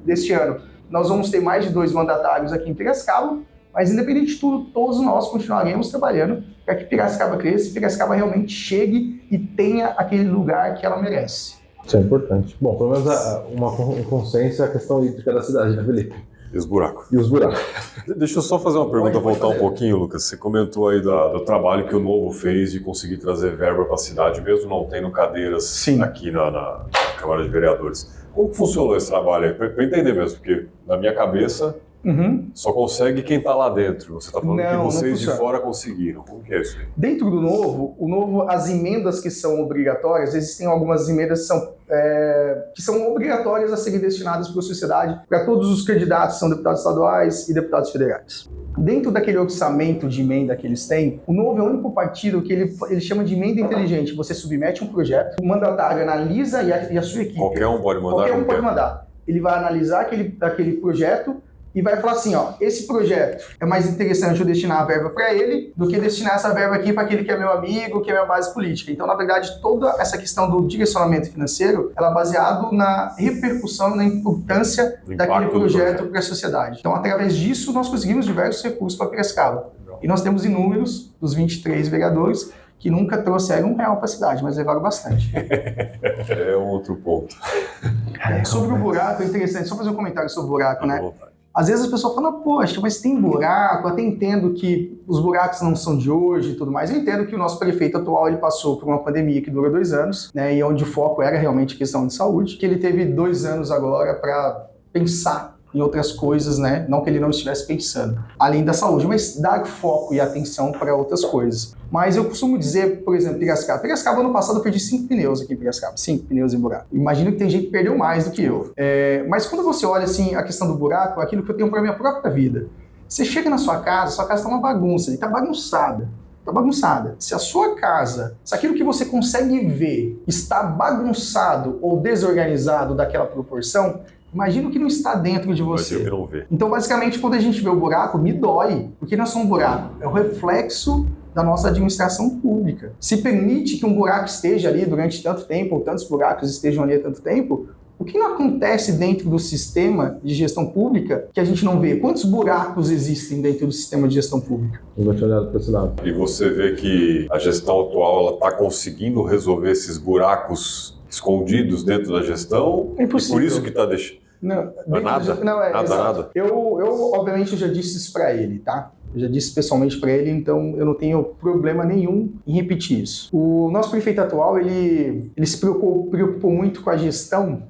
S3: deste ano nós vamos ter mais de 2 mandatários aqui em Piracicaba, mas independente de tudo, todos nós continuaremos trabalhando para que Piracicaba cresça e Piracicaba realmente chegue e tenha aquele lugar que ela merece.
S2: Isso é importante. Bom, pelo menos um consenso é a questão hídrica da cidade, né, Felipe?
S1: E os buracos.
S2: E os buracos.
S1: Deixa eu só fazer uma pergunta, voltar um pouquinho, Lucas. Você comentou aí do trabalho que o Novo fez de conseguir trazer verba para a cidade, mesmo não tendo cadeiras aqui na Câmara de Vereadores. Como funcionou esse trabalho aí? Para eu entender mesmo, porque na minha cabeça só consegue quem está lá dentro. Você está falando que vocês de fora conseguiram. Como que é isso aí?
S3: Dentro do Novo, as emendas que são obrigatórias, existem algumas emendas que são obrigatórias a serem destinadas para a sociedade, para todos os candidatos que são deputados estaduais e deputados federais. Dentro daquele orçamento de emenda que eles têm, o Novo é o único partido que ele chama de emenda inteligente. Você submete um projeto, o mandatário analisa e a sua equipe.
S1: Qualquer um pode mandar?
S3: Qualquer um pode mandar. Ele vai analisar aquele projeto e vai falar assim, ó, esse projeto é mais interessante eu destinar a verba para ele do que destinar essa verba aqui para aquele que é meu amigo, que é minha base política. Então, na verdade, toda essa questão do direcionamento financeiro, ela é baseado na repercussão, na importância daquele projeto para a sociedade. Então, através disso, nós conseguimos diversos recursos para Piracicaba. E nós temos inúmeros dos 23 vereadores que nunca trouxeram R$1 para a cidade, mas levaram bastante.
S1: É outro ponto.
S3: Sobre o buraco, é interessante, só fazer um comentário sobre o buraco, né? Às vezes as pessoas falam, poxa, mas tem buraco, eu até entendo que os buracos não são de hoje e tudo mais. Eu entendo que o nosso prefeito atual, ele passou por uma pandemia que durou 2 anos, né, e onde o foco era realmente questão de saúde, que ele teve 2 anos agora para pensar em outras coisas, né? Não que ele não estivesse pensando, além da saúde, mas dar foco e atenção para outras coisas. Mas eu costumo dizer, por exemplo, Piracicaba ano passado eu perdi 5 pneus aqui em Piracicaba, 5 pneus em buraco. Imagino que tem gente que perdeu mais do que eu. Mas quando você olha assim a questão do buraco, aquilo que eu tenho para minha própria vida, você chega na sua casa está uma bagunça, está bagunçada. Está bagunçada. Se a sua casa, se aquilo que você consegue ver está bagunçado ou desorganizado daquela proporção, imagina o que não está dentro de você.
S1: Imagina o que não vê.
S3: Então, basicamente, quando a gente vê o buraco, me dói. Porque não é só um buraco, é o reflexo da nossa administração pública. Se permite que um buraco esteja ali durante tanto tempo, ou tantos buracos estejam ali há tanto tempo, o que não acontece dentro do sistema de gestão pública que a gente não vê? Quantos buracos existem dentro do sistema de gestão pública?
S1: E você vê que a gestão atual está conseguindo resolver esses buracos escondidos dentro da gestão?
S3: É impossível.
S1: Por isso que está deixando.
S3: Não,
S1: nada? Nada.
S3: Eu, obviamente, já disse isso para ele, tá? Eu já disse pessoalmente para ele, então eu não tenho problema nenhum em repetir isso. O nosso prefeito atual, ele se preocupou muito com a gestão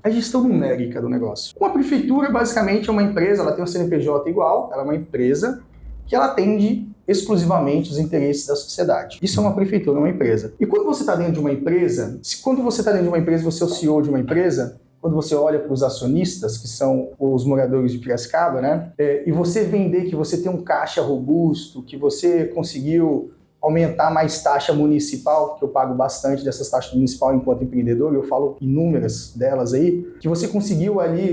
S3: numérica do negócio. Uma prefeitura, basicamente, é uma empresa, ela tem um CNPJ igual, ela é uma empresa que ela atende exclusivamente os interesses da sociedade. Isso é uma prefeitura, uma empresa. E quando você está dentro de uma empresa, você é o CEO de uma empresa, quando você olha para os acionistas, que são os moradores de Piracicaba, né? E você vender que você tem um caixa robusto, que você conseguiu aumentar mais taxa municipal, que eu pago bastante dessas taxas municipais enquanto empreendedor, eu falo inúmeras delas aí, que você conseguiu ali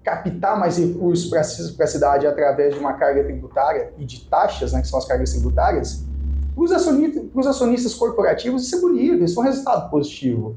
S3: captar mais recursos para a cidade através de uma carga tributária e de taxas, né, que são as cargas tributárias, para os acionistas corporativos isso é bonito, isso é um resultado positivo.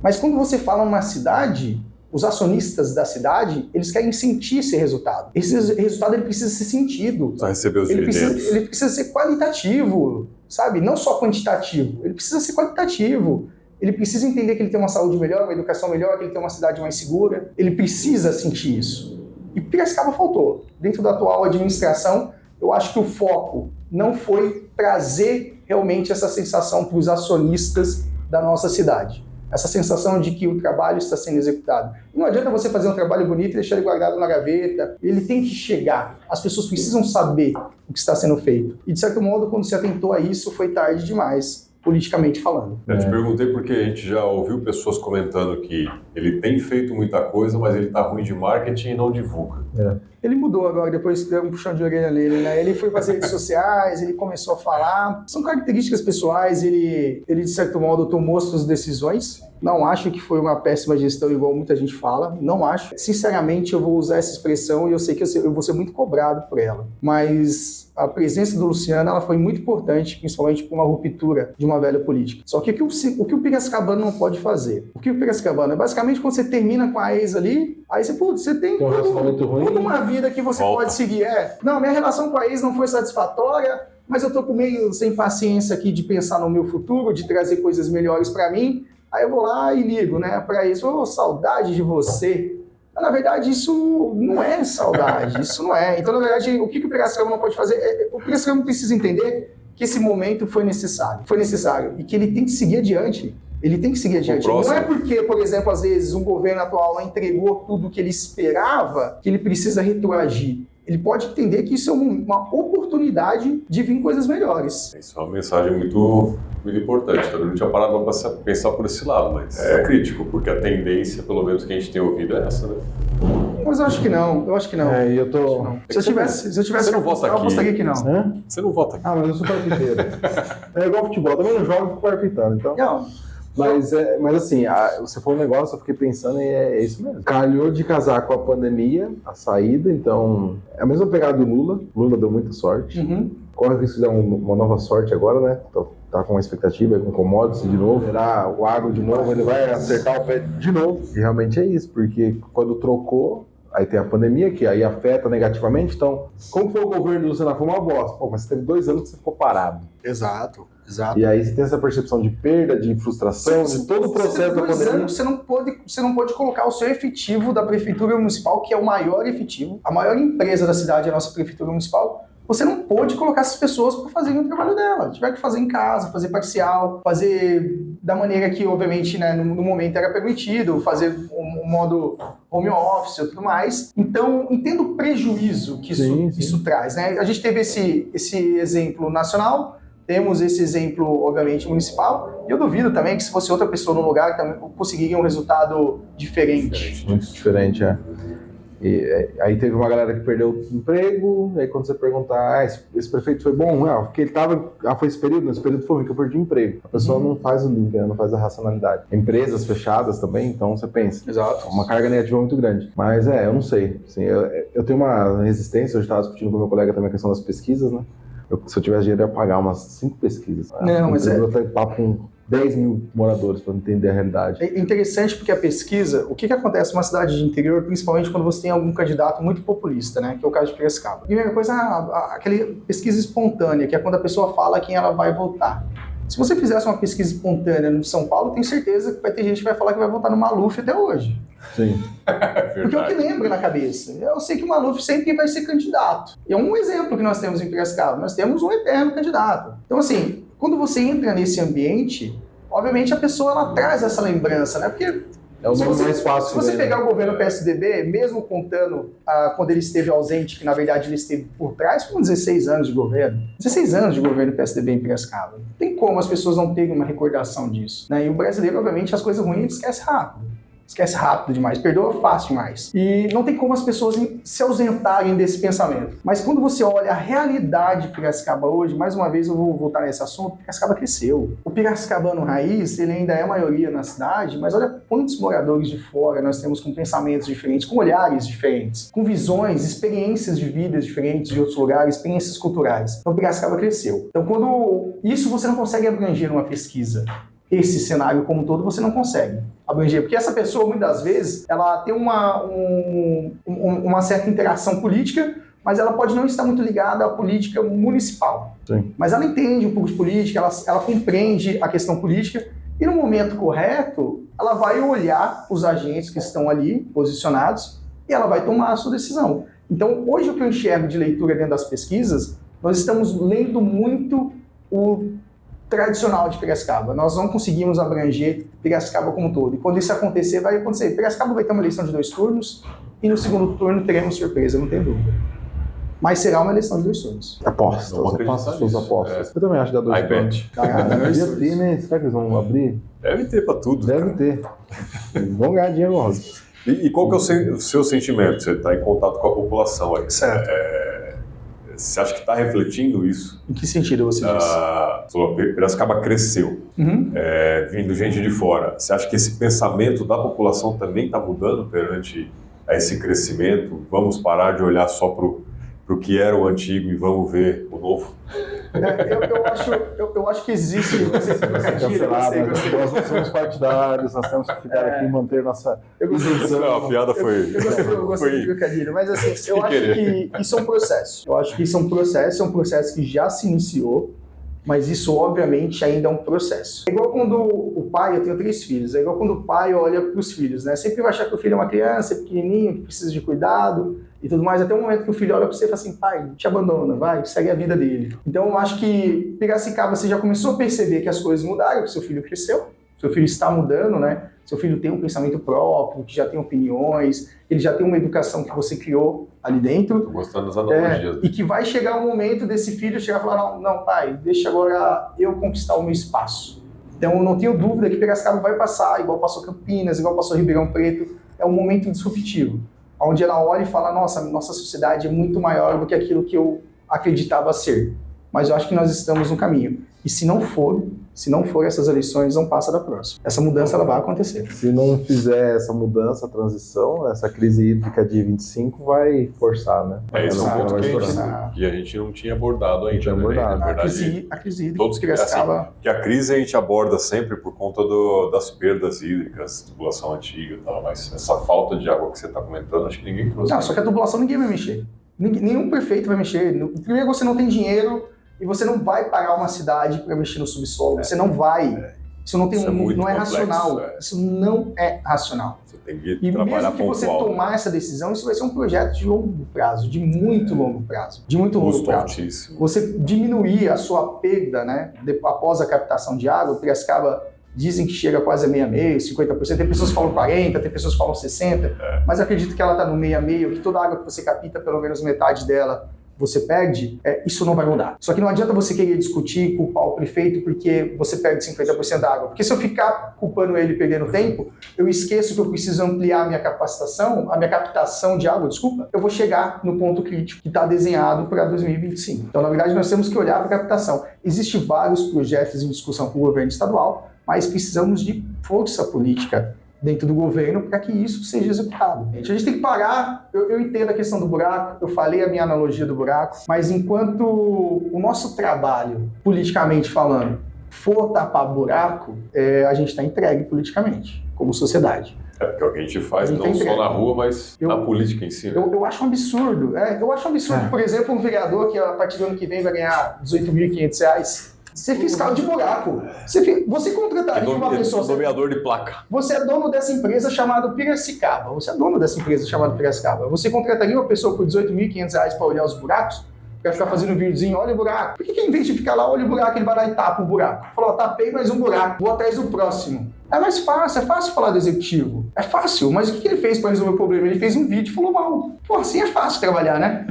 S3: Mas quando você fala uma cidade, os acionistas da cidade, eles querem sentir esse resultado. Esse resultado ele precisa ser sentido.
S1: Para receber os dividendos.
S3: Ele precisa ser qualitativo, sabe? Não só quantitativo. Ele precisa ser qualitativo. Ele precisa entender que ele tem uma saúde melhor, uma educação melhor, que ele tem uma cidade mais segura. Ele precisa sentir isso. E Piracicaba faltou. Dentro da atual administração, eu acho que o foco não foi trazer realmente essa sensação para os acionistas da nossa cidade. Essa sensação de que o trabalho está sendo executado. Não adianta você fazer um trabalho bonito e deixar ele guardado na gaveta. Ele tem que chegar. As pessoas precisam saber o que está sendo feito. E, de certo modo, quando se atentou a isso, foi tarde demais, politicamente falando.
S1: Eu te perguntei porque a gente já ouviu pessoas comentando que ele tem feito muita coisa, mas ele está ruim de marketing e não divulga.
S3: Ele mudou agora, depois deram um puxão de orelha nele, né? Ele foi para as redes sociais, ele começou a falar. São características pessoais, ele de certo modo tomou suas decisões. Não acho que foi uma péssima gestão, igual muita gente fala. Não acho. Sinceramente, eu vou usar essa expressão e eu sei que eu vou ser muito cobrado por ela. Mas a presença do Luciano, ela foi muito importante, principalmente para uma ruptura de uma velha política. Só que o que o Piracicabano não pode fazer? O que o Piracicabano é basicamente quando você termina com a ex ali, aí você tem toda uma vida que você pode seguir. Não, minha relação com a ex não foi satisfatória, mas eu tô com meio sem paciência aqui de pensar no meu futuro, de trazer coisas melhores para mim. Aí eu vou lá e ligo, né, para isso, saudade de você. Mas, na verdade, isso não é saudade, isso não é. Então, na verdade, o que o Piracicaba não pode fazer? O Piracicaba precisa entender que esse momento foi necessário, e que ele tem que seguir adiante. Ele tem que seguir adiante. Não é porque, por exemplo, às vezes um governo atual não entregou tudo o que ele esperava que ele precisa retroagir. Ele pode entender que isso é uma oportunidade de vir coisas melhores.
S1: Isso é uma mensagem muito importante. Eu não tinha parado para pensar por esse lado, mas é crítico, porque a tendência, pelo menos que a gente tem ouvido, é essa, né?
S3: Mas eu acho que não. Se eu tivesse
S1: você não vota aqui.
S3: Eu apostaria que não.
S1: Você não vota aqui.
S2: Mas eu sou palpiteiro. É igual futebol, também não jogo com palpitando, então.
S3: Não.
S2: Mas assim, você falou um negócio, eu fiquei pensando e é isso mesmo. Calhou de casar com a pandemia, a saída, então é a mesma pegada do Lula. Lula deu muita sorte. Corre o risco de dar uma nova sorte agora, né? Tá com uma expectativa, com commodities de novo, virar o agro de novo, ele vai acertar o pé de novo. E realmente é isso, porque quando trocou, aí tem a pandemia, que aí afeta negativamente. Então, como foi o governo do Luciano? Foi uma bosta. Pô, mas você teve 2 anos que você ficou parado.
S3: Exato.
S2: E aí você tem essa percepção de perda, de frustração, de todo o processo da pandemia.
S3: Você não pode colocar o seu efetivo da prefeitura municipal, que é o maior efetivo, a maior empresa da cidade é a nossa prefeitura municipal. Você não pode colocar essas pessoas para fazerem o trabalho dela. Tiver que fazer em casa, fazer parcial, fazer da maneira que, obviamente, né, no momento era permitido, fazer um modo home office e tudo mais. Então, entendo o prejuízo que isso traz. Né? A gente teve esse exemplo nacional, temos esse exemplo, obviamente, municipal, e eu duvido também que se fosse outra pessoa no lugar, também conseguiria um resultado diferente.
S2: Muito diferente, E aí teve uma galera que perdeu o emprego, aí quando você perguntar, esse prefeito foi bom? Porque ele foi esse período? Nesse período foi ruim, que eu perdi o emprego. A pessoa não faz o link, não faz a racionalidade. Empresas fechadas também, então você pensa.
S3: Exato.
S2: Uma carga negativa muito grande. Mas eu não sei. Assim, eu tenho uma resistência, eu estava discutindo com meu colega também a questão das pesquisas, né? Se eu tivesse dinheiro, eu ia pagar umas 5 pesquisas.
S3: Não, mas
S2: eu ter papo com 10 mil moradores para entender a realidade.
S3: É interessante porque a pesquisa, o que acontece numa cidade de interior, principalmente quando você tem algum candidato muito populista, né? Que é o caso de Piracicaba. Primeira coisa, aquela pesquisa espontânea, que é quando a pessoa fala quem ela vai votar. Se você fizesse uma pesquisa espontânea no São Paulo, tenho certeza que vai ter gente que vai falar que vai votar no Maluf até hoje.
S2: Sim.
S3: Porque é o que lembra na cabeça. Eu sei que o Maluf sempre vai ser candidato. É um exemplo que nós temos em Piracicaba. Nós temos um eterno candidato. Então, assim, quando você entra nesse ambiente, obviamente a pessoa ela traz essa lembrança, né? Porque
S2: é o nome mais fácil.
S3: Se você pegar o governo PSDB, mesmo contando quando ele esteve ausente, que na verdade ele esteve por trás, foram 16 anos de governo. 16 anos de governo PSDB em Piracicaba. Não tem como as pessoas não terem uma recordação disso. Né? E o brasileiro, obviamente, as coisas ruins ele esquece rápido. Esquece rápido demais, perdoa fácil demais. E não tem como as pessoas se ausentarem desse pensamento. Mas quando você olha a realidade de Piracicaba hoje, mais uma vez eu vou voltar nesse assunto, Piracicaba cresceu. O piracicabano raiz, ele ainda é a maioria na cidade, mas olha quantos moradores de fora nós temos com pensamentos diferentes, com olhares diferentes, com visões, experiências de vidas diferentes de outros lugares, experiências culturais. Então Piracicaba cresceu. Então quando isso você não consegue abranger numa pesquisa, esse cenário como um todo você não consegue abranger, porque essa pessoa muitas vezes ela tem uma certa interação política, mas ela pode não estar muito ligada à política municipal.
S2: Sim.
S3: Mas ela entende um pouco de política, ela compreende a questão política e no momento correto ela vai olhar os agentes que estão ali posicionados e ela vai tomar a sua decisão. Então hoje o que eu enxergo de leitura dentro das pesquisas, nós estamos lendo muito o tradicional de Piracicaba. Nós não conseguimos abranger Piracicaba como um todo. E quando isso acontecer, vai acontecer. Piracicaba vai ter uma eleição de 2 turnos e no segundo turno teremos surpresa, não tem dúvida. Mas será uma eleição de 2 turnos.
S2: Apostas. Suas apostas. Eu também acho que dá 2 turnos. Devia ter, né? Será que eles vão abrir?
S1: Deve ter pra tudo.
S2: Deve ter. Vão ganhar dinheiro logo.
S1: E qual que é o seu sentimento? Você está em contato com a população aí.
S3: Certo.
S1: Você acha que está refletindo isso?
S3: Em que sentido você diz?
S1: Piracicaba cresceu, vindo gente de fora. Você acha que esse pensamento da população também está mudando perante esse crescimento? Vamos parar de olhar só para o que era o antigo e vamos ver o novo?
S3: Eu acho que existe.
S2: Nós não somos partidários, nós temos que ficar aqui e manter nossa isenção.
S1: Não, a piada foi.
S3: Eu gostei de trocadilho, mas assim, eu acho que isso é um processo. Eu acho que isso é um processo que já se iniciou, mas isso obviamente ainda é um processo. É igual quando o pai, eu tenho 3 filhos, é igual quando o pai olha para os filhos, né? Sempre vai achar que o filho é uma criança, pequenininho, que precisa de cuidado e tudo mais, até o momento que o filho olha para você e fala assim, pai, te abandona, vai, segue a vida dele. Então eu acho que Piracicaba você já começou a perceber que as coisas mudaram, que seu filho cresceu, seu filho está mudando, né? Seu filho tem um pensamento próprio, que já tem opiniões, ele já tem uma educação que você criou ali dentro.
S1: Estou gostando das analogias.
S3: E que vai chegar um momento desse filho chegar e falar, não, pai, deixa agora eu conquistar o meu espaço. Então eu não tenho dúvida que Piracicaba vai passar, igual passou Campinas, igual passou Ribeirão Preto, é um momento disruptivo, onde ela olha e fala, nossa sociedade é muito maior do que aquilo que eu acreditava ser. mas eu acho que nós estamos no caminho. E se não for essas eleições, não passa da próxima. Essa mudança ela vai acontecer.
S2: Se não fizer essa mudança, a transição, essa crise hídrica de 25 vai forçar, né?
S1: Esse é um ponto
S3: vai
S1: que a gente não tinha abordado ainda.
S2: Tinha abordado.
S1: Né? Na verdade,
S3: A crise hídrica
S1: todos que assim, que a crise a gente aborda sempre por conta das perdas hídricas, tubulação antiga e tal, mas essa falta de água que você está comentando, acho que ninguém trouxe.
S3: Não, só que a tubulação ninguém vai mexer. Nenhum prefeito vai mexer. Primeiro, você não tem dinheiro e você não vai pagar uma cidade para mexer no subsolo. Você não vai. Isso não tem não é racional. Isso não é racional.
S1: Você tem que
S3: e
S1: trabalhar
S3: mesmo que você tomar essa decisão, isso vai ser um projeto de longo prazo, de muito longo prazo.
S1: Custo altíssimo.
S3: Você diminuir a sua perda, né, após a captação de água, Piracicaba dizem que chega quase a 66%, 50%, tem pessoas que falam 40%, tem pessoas que falam 60%, mas acredito que ela está no 66%, que toda a água que você capta, pelo menos metade dela, você perde, isso não vai mudar. Só que não adianta você querer discutir, culpar o prefeito porque você perde 50% da água. Porque se eu ficar culpando ele e perdendo tempo, eu esqueço que eu preciso ampliar a minha captação de água, eu vou chegar no ponto crítico que está desenhado para 2025. Então, na verdade, nós temos que olhar para a captação. Existem vários projetos em discussão com o governo estadual, mas precisamos de força política dentro do governo para que isso seja executado. A gente tem que parar, eu entendo a questão do buraco, eu falei a minha analogia do buraco, mas enquanto o nosso trabalho, politicamente falando, for tapar buraco, a gente está entregue politicamente, como sociedade.
S1: Porque é o que a gente faz não só na rua, mas na política em si. Né?
S3: Eu acho um absurdo. Eu acho um absurdo, por exemplo, um vereador que a partir do ano que vem vai ganhar R$18.500, ser fiscal de buraco. Você contrataria uma pessoa...
S1: Nomeador de placa.
S3: Você é dono dessa empresa chamada Piracicaba. Você contrataria uma pessoa por R$18.500 para olhar os buracos? Para ficar fazendo um videozinho, olha o buraco. Por que em vez de ficar lá, olha o buraco, ele vai lá e tapa o buraco? Falou, tapei mais um buraco, vou atrás do próximo. É mais fácil, falar do executivo. É fácil, mas o que ele fez para resolver o problema? Ele fez um vídeo e falou mal. Pô, assim é fácil trabalhar, né?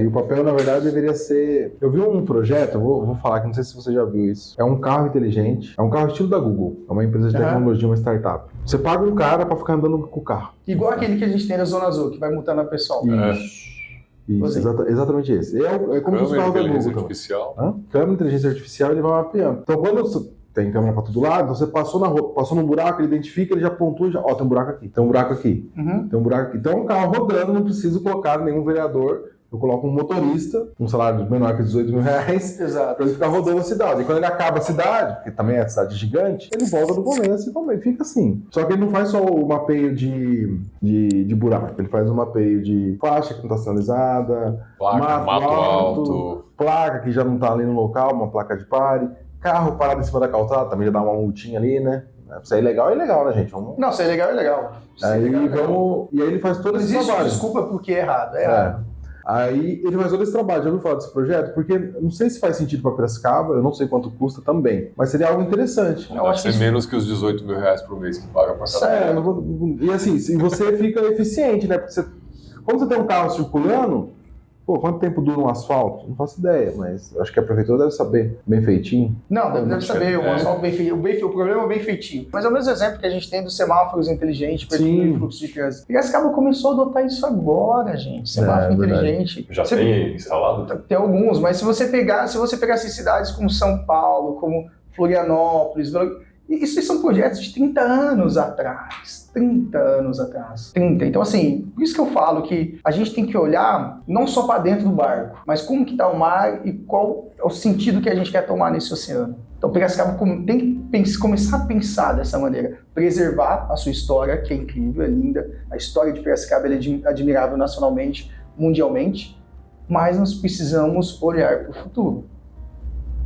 S2: E o papel, na verdade, deveria ser... Eu vi um projeto, vou falar que não sei se você já viu isso. É um carro inteligente, é um carro estilo da Google. É uma empresa de tecnologia, uma startup. Você paga um cara para ficar andando com o carro.
S3: Igual aquele que a gente tem na Zona Azul, que vai multando a pessoa.
S2: Isso, exatamente esse. É como os carros da Google.
S1: Artificial.
S2: Câmera, inteligência artificial, ele vai mapeando. Então, quando você tem câmera para todo lado, então você passou na rua, passou num buraco, ele identifica, ele já pontua, tem um buraco aqui, tem um buraco aqui, tem um buraco aqui. Então, é um carro rodando, não preciso colocar nenhum vereador. Eu coloco um motorista, um salário menor que R$18.000, para ele ficar rodando a cidade. E quando ele acaba a cidade, porque também é cidade gigante, ele volta do começo e também fica assim. Só que ele não faz só o mapeio de buraco, ele faz o mapeio de faixa que não está sinalizada,
S1: mato alto,
S2: placa que já não está ali no local, uma placa de pare, carro parado em cima da calçada, também já dá uma multinha ali, né? Se é ilegal, né, gente?
S3: Não, se é legal, é legal.
S2: E aí ele faz todo esse trabalho.
S3: Desculpa porque é errado, é errado.
S2: Aí ele faz todo esse trabalho. Já ouviu falar desse projeto? Porque não sei se faz sentido para Piracicaba, eu não sei quanto custa também, mas seria algo interessante.
S1: Não deve ser menos que os R$18.000 por mês que paga para cada
S2: E assim, se você fica eficiente, né? Porque quando você tem um carro circulando, quanto tempo dura um asfalto? Não faço ideia, mas acho que a prefeitura deve saber bem feitinho.
S3: Não, deve saber, um asfalto bem feitinho. O problema é bem feitinho. Mas é o mesmo exemplo que a gente tem dos semáforos inteligentes para diminuir o fluxo de trânsito. Piracicaba começou a adotar isso agora, gente. Semáforo inteligente.
S1: Já tem instalado?
S3: Tem alguns, mas se você pegasse cidades como São Paulo, como Florianópolis, isso são projetos de 30 anos atrás. 30 anos atrás. 30. Então, assim, por isso que eu falo que a gente tem que olhar não só para dentro do barco, mas como que está o mar e qual é o sentido que a gente quer tomar nesse oceano. Então, Piracicaba tem que começar a pensar dessa maneira. Preservar a sua história, que é incrível, é linda. A história de Piracicaba é admirável nacionalmente, mundialmente, mas nós precisamos olhar para o futuro.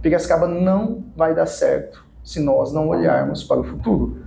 S3: Piracicaba não vai dar certo se nós não olharmos para o futuro.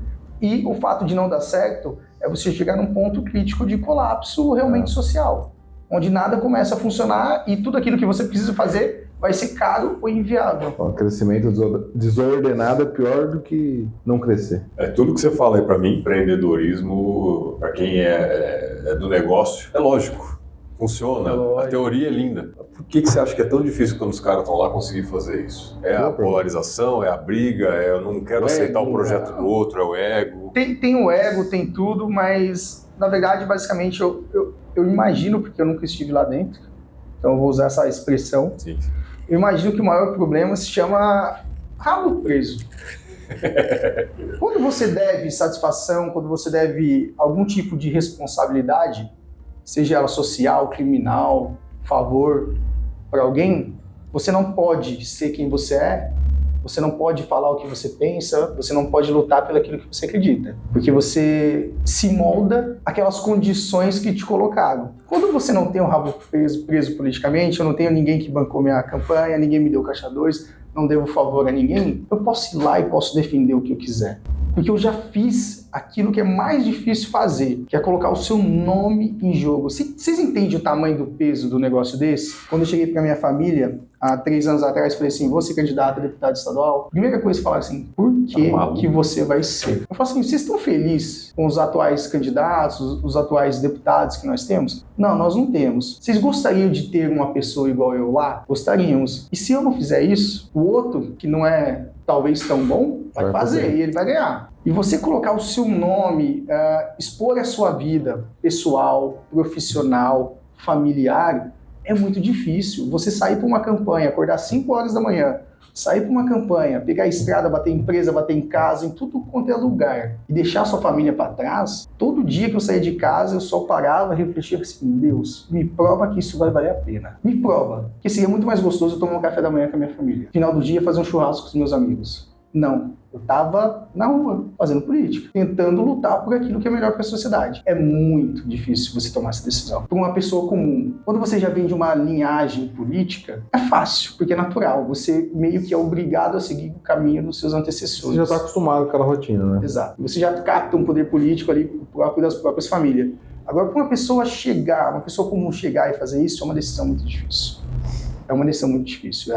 S3: E o fato de não dar certo é você chegar num ponto crítico de colapso realmente social, onde nada começa a funcionar e tudo aquilo que você precisa fazer vai ser caro ou inviável.
S2: O crescimento desordenado é pior do que não crescer.
S1: Tudo que você fala aí para mim, empreendedorismo, para quem é do negócio, é lógico. Funciona, a teoria é linda. Por que você acha que é tão difícil quando os caras estão lá conseguir fazer isso? É a polarização, é a briga, eu não quero aceitar o projeto do outro, é o ego?
S3: Tem o ego, tem tudo, mas na verdade, basicamente, eu imagino, porque eu nunca estive lá dentro, então eu vou usar essa expressão.
S1: Sim.
S3: Eu imagino que o maior problema se chama rabo preso. Quando você deve satisfação, quando você deve algum tipo de responsabilidade, seja ela social, criminal, favor para alguém, você não pode ser quem você é, você não pode falar o que você pensa, você não pode lutar pelo aquilo que você acredita, porque você se molda aquelas condições que te colocaram. Quando você não tem o rabo preso politicamente, eu não tenho ninguém que bancou minha campanha, ninguém me deu caixa 2, não devo favor a ninguém, eu posso ir lá e posso defender o que eu quiser. Porque eu já fiz aquilo que é mais difícil fazer, que é colocar o seu nome em jogo. Vocês entendem o tamanho do peso do negócio desse? Quando eu cheguei para minha família, há 3 anos atrás, falei assim, vou ser candidato a deputado estadual. Primeira coisa que falaram assim, por que você vai ser? Eu falo assim, vocês estão felizes com os atuais candidatos, os atuais deputados que nós temos? Não, nós não temos. Vocês gostariam de ter uma pessoa igual eu lá? Gostaríamos. E se eu não fizer isso, o outro, que não é talvez tão bom, vai fazer e ele vai ganhar. E você colocar o seu nome, expor a sua vida pessoal, profissional, familiar, é muito difícil. Você sair para uma campanha, acordar 5 horas da manhã, sair para uma campanha, pegar a estrada, bater em empresa, bater em casa, em tudo quanto é lugar, e deixar a sua família para trás, todo dia que eu saía de casa, eu só parava, refletia assim, Deus, me prova que isso vai valer a pena. Me prova. Que seria muito mais gostoso eu tomar um café da manhã com a minha família. Final do dia, fazer um churrasco com os meus amigos. Não. Eu estava na rua, fazendo política, tentando lutar por aquilo que é melhor para a sociedade. É muito difícil você tomar essa decisão. Para uma pessoa comum, quando você já vem de uma linhagem política, é fácil, porque é natural. Você meio que é obrigado a seguir o caminho dos seus antecessores.
S2: Você já está acostumado com aquela rotina, né?
S3: Exato. Você já capta um poder político ali próprio das próprias famílias. Agora, para uma pessoa comum chegar e fazer isso, é uma decisão muito difícil. É uma decisão muito difícil.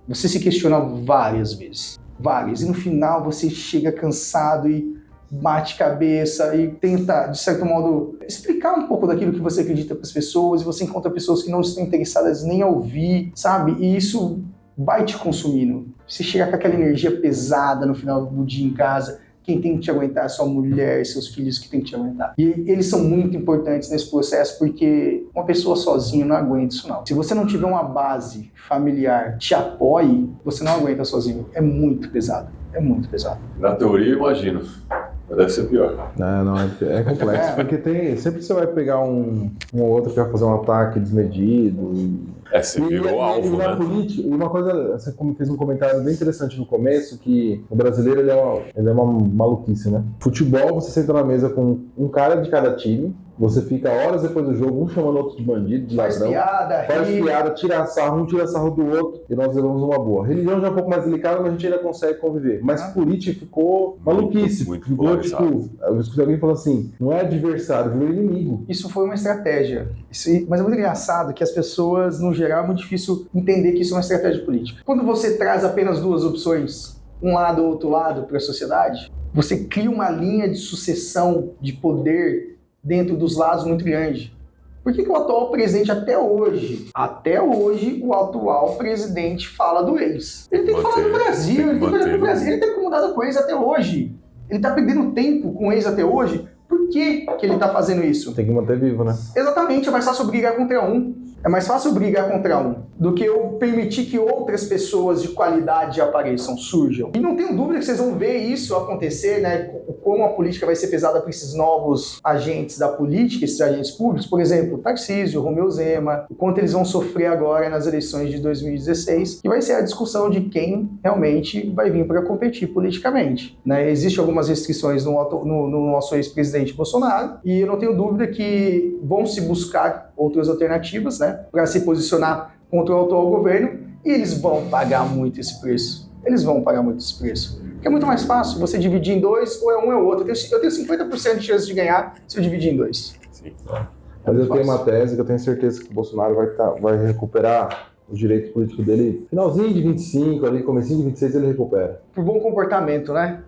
S3: Você se questiona várias vezes. Várias. E no final você chega cansado e bate cabeça e tenta, de certo modo, explicar um pouco daquilo que você acredita para as pessoas, e você encontra pessoas que não estão interessadas nem a ouvir, sabe? E isso vai te consumindo. Você chega com aquela energia pesada no final do dia em casa. Quem tem que te aguentar é sua mulher, seus filhos que tem que te aguentar. E eles são muito importantes nesse processo, porque uma pessoa sozinha não aguenta isso não. Se você não tiver uma base familiar que te apoie, você não aguenta sozinho. É muito pesado. É muito pesado.
S1: Na teoria, eu imagino. Mas deve ser pior.
S2: Não, é complexo. Porque sempre você vai pegar um ou outro que vai fazer um ataque desmedido.
S1: Você virou alvo, né?
S2: Política, e uma coisa, você fez um comentário bem interessante no começo, que o brasileiro ele é uma maluquice, né? Futebol, você senta na mesa com um cara de cada time, você fica horas depois do jogo, um chamando o outro de bandido, de ladrão. Faz piada, tira sarro, um tira sarro do outro, e nós levamos uma boa. Religião já é um pouco mais delicada, mas a gente ainda consegue conviver. Mas política ficou maluquice.
S1: Muito
S2: ficou, tipo, eu escutei alguém falando assim, não é adversário, virou inimigo.
S3: Isso foi uma estratégia. Mas é muito engraçado que as pessoas, no geral, é muito difícil entender que isso é uma estratégia política. Quando você traz apenas 2 opções, um lado ou outro lado, para a sociedade, você cria uma linha de sucessão de poder dentro dos lados muito grande. Por que o atual presidente até hoje, o atual presidente fala do ex? Ele tem que falar do Brasil, ele tem que mudar da coisa até hoje. Ele está perdendo tempo com o ex até hoje. Por que ele está fazendo isso?
S2: Tem que manter vivo, né?
S3: Exatamente, é mais fácil brigar contra um. É mais fácil brigar contra um do que eu permitir que outras pessoas de qualidade apareçam, surjam. E não tenho dúvida que vocês vão ver isso acontecer, né? Como a política vai ser pesada para esses novos agentes da política, esses agentes públicos. Por exemplo, Tarcísio, Romeu Zema, o quanto eles vão sofrer agora nas eleições de 2016, que vai ser a discussão de quem realmente vai vir para competir politicamente. Né? Existem algumas restrições no nosso ex-presidente Bolsonaro, e eu não tenho dúvida que vão se buscar outras alternativas, né, para se posicionar contra o atual governo, e eles vão pagar muito esse preço. Eles vão pagar muito esse preço. Porque é muito mais fácil você dividir em 2, ou é um ou é outro. Eu tenho 50% de chance de ganhar se eu dividir em 2.
S1: Sim.
S2: Mas eu tenho uma tese que eu tenho certeza que o Bolsonaro vai recuperar os direitos políticos dele. Finalzinho de 25, ali, comecinho de 26, ele recupera.
S3: Por bom comportamento, né?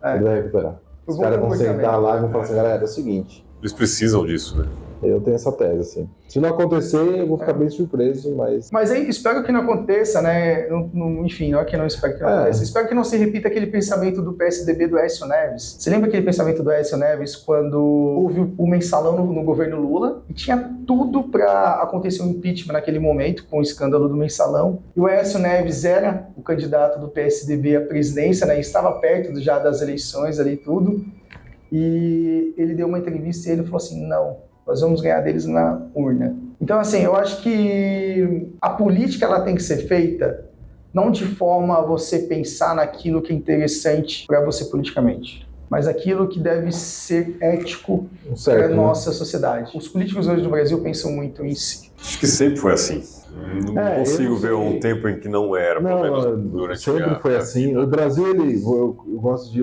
S2: Ele vai recuperar. Os caras vão sentar lá e vão falar assim, galera, é o seguinte.
S1: Eles precisam disso, né?
S2: Eu tenho essa tese, assim. Se não acontecer, eu vou ficar bem surpreso, mas...
S3: Mas aí, espero que não aconteça, né? Enfim, não é que não espero que não aconteça. Espero que não se repita aquele pensamento do PSDB do Aécio Neves. Você lembra aquele pensamento do Aécio Neves quando houve o mensalão no governo Lula? E tinha tudo para acontecer um impeachment naquele momento, com o escândalo do mensalão. E o Aécio Neves era o candidato do PSDB à presidência, né? E estava perto já das eleições ali e tudo. E ele deu uma entrevista e ele falou assim, não, nós vamos ganhar deles na urna. Então, assim, eu acho que a política ela tem que ser feita não de forma a você pensar naquilo que é interessante para você politicamente, mas aquilo que deve ser ético para a nossa sociedade. Os políticos hoje no Brasil pensam muito em si.
S1: Acho que sempre foi assim. Não consigo ver um tempo em que não era, pelo menos durante
S2: sempre foi assim.
S1: vida.
S2: O Brasil, eu gosto de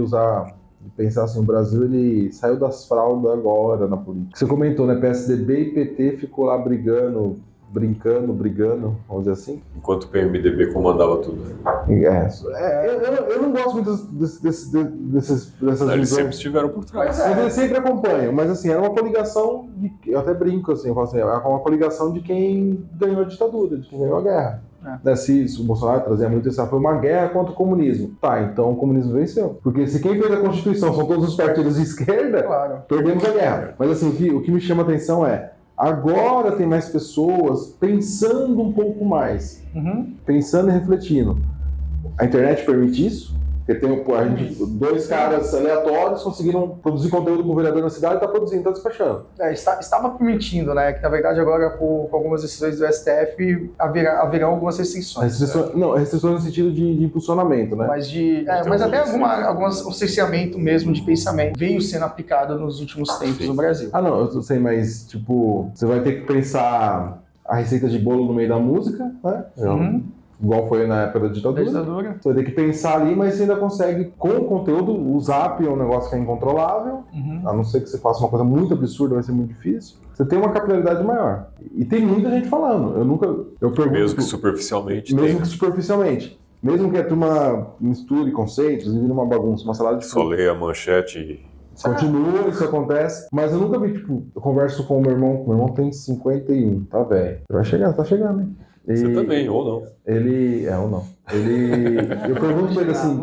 S2: pensar assim, o Brasil ele saiu das fraldas agora na política. Você comentou, né? PSDB e PT ficou lá brigando, vamos dizer assim.
S1: Enquanto o PMDB comandava tudo.
S2: Eu não gosto muito dessas
S1: Eles
S2: visões.
S1: sempre estiveram por trás.
S2: Mas eles sempre acompanham, mas assim, era uma coligação, eu até brinco assim, eu falo assim, era uma coligação de quem ganhou a ditadura, de quem ganhou a guerra. Né, se o Bolsonaro trazia muito isso, foi uma guerra contra o comunismo. Tá, então o comunismo venceu. Porque se quem fez a Constituição são todos os partidos de esquerda, claro, perdemos a guerra. Mas assim, o que me chama a atenção é, agora tem mais pessoas pensando um pouco mais, pensando e refletindo. A internet permite isso? Porque tem dois caras aleatórios conseguiram produzir conteúdo com o vereador na cidade e está produzindo, está despachando.
S3: Estava permitindo, né? Que na verdade agora com algumas decisões do STF haverão algumas restrições.
S2: Restrições no sentido de impulsionamento, né?
S3: Mas até algum cerceamento mesmo de pensamento veio sendo aplicado nos últimos tempos no Brasil.
S2: Não, eu sei, mas tipo, você vai ter que pensar a receita de bolo no meio da música, né? Igual foi na época da ditadura. Você vai ter que pensar ali, mas você ainda consegue, com o conteúdo, o Zap é um negócio que é incontrolável, a não ser que você faça uma coisa muito absurda, vai ser muito difícil. Você tem uma capilaridade maior. E tem muita gente falando. Eu pergunto,
S1: mesmo que superficialmente.
S2: Mesmo que a turma misture conceitos e vire uma bagunça, uma salada de
S1: fruta. Só lê a manchete e...
S2: Continua, isso acontece, mas eu nunca vi, tipo, eu converso com o meu irmão tem 51, tá velho. Tá chegando, hein?
S1: Você também, ou não.
S2: Ou não. Eu pergunto pra ele assim,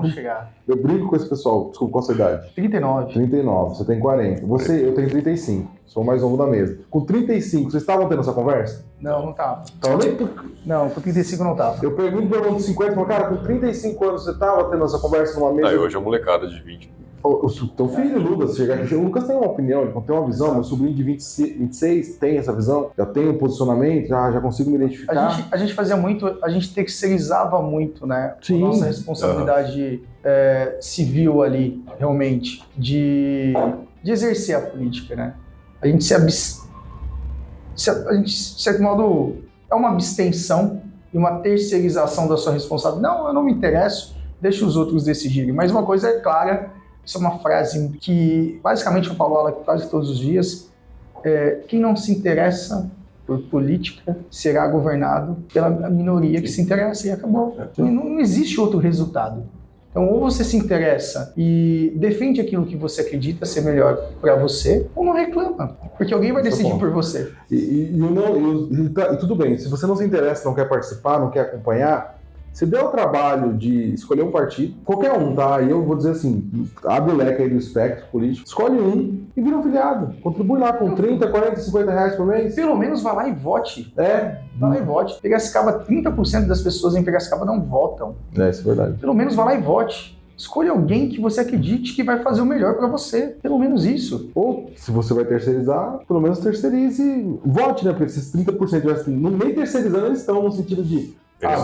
S2: eu brinco com esse pessoal, desculpa, qual a sua idade? 39, você tem 40. Eu tenho 35, sou o mais novo da mesa. Com 35, vocês estavam tendo essa conversa?
S3: Não tava.
S2: Não,
S3: com 35 não tava.
S2: Eu pergunto pro meu irmão de 50, cara, com 35 anos você tava tendo essa conversa numa mesa?
S1: Hoje é molecada de 20.
S2: O teu filho, Lucas, o Lucas tem uma opinião, ele tem uma visão, meu sobrinho de 26 tem essa visão, já tem um posicionamento, já consigo me identificar.
S3: A gente fazia muito, a gente terceirizava muito, né?
S2: Sim.
S3: A nossa responsabilidade civil ali, realmente, de exercer a política, né? A gente de certo modo, é uma abstenção e uma terceirização da sua responsabilidade. Não, eu não me interesso, deixa os outros decidirem. Mas uma coisa é clara, isso é uma frase que basicamente eu falo ela quase todos os dias, quem não se interessa por política será governado pela minoria que se interessa e acabou. Não existe outro resultado. Então, ou você se interessa e defende aquilo que você acredita ser melhor para você, ou não reclama, porque alguém vai decidir por você.
S2: E tudo bem, se você não se interessa, não quer participar, não quer acompanhar, você deu o trabalho de escolher um partido, qualquer um, tá? E eu vou dizer assim, abre o leque aí do espectro político, escolhe um e vira um filiado. Contribui lá com 30, 40, 50 reais por mês.
S3: Pelo menos vá lá e vote. Vá lá e vote. Piracicaba, 30% das pessoas em Piracicaba não votam.
S2: Isso é verdade.
S3: Pelo menos vá lá e vote. Escolha alguém que você acredite que vai fazer o melhor para você. Pelo menos isso.
S2: Ou, se você vai terceirizar, pelo menos terceirize. Vote, né? Porque esses 30% nem terceirizando, eles estão no sentido de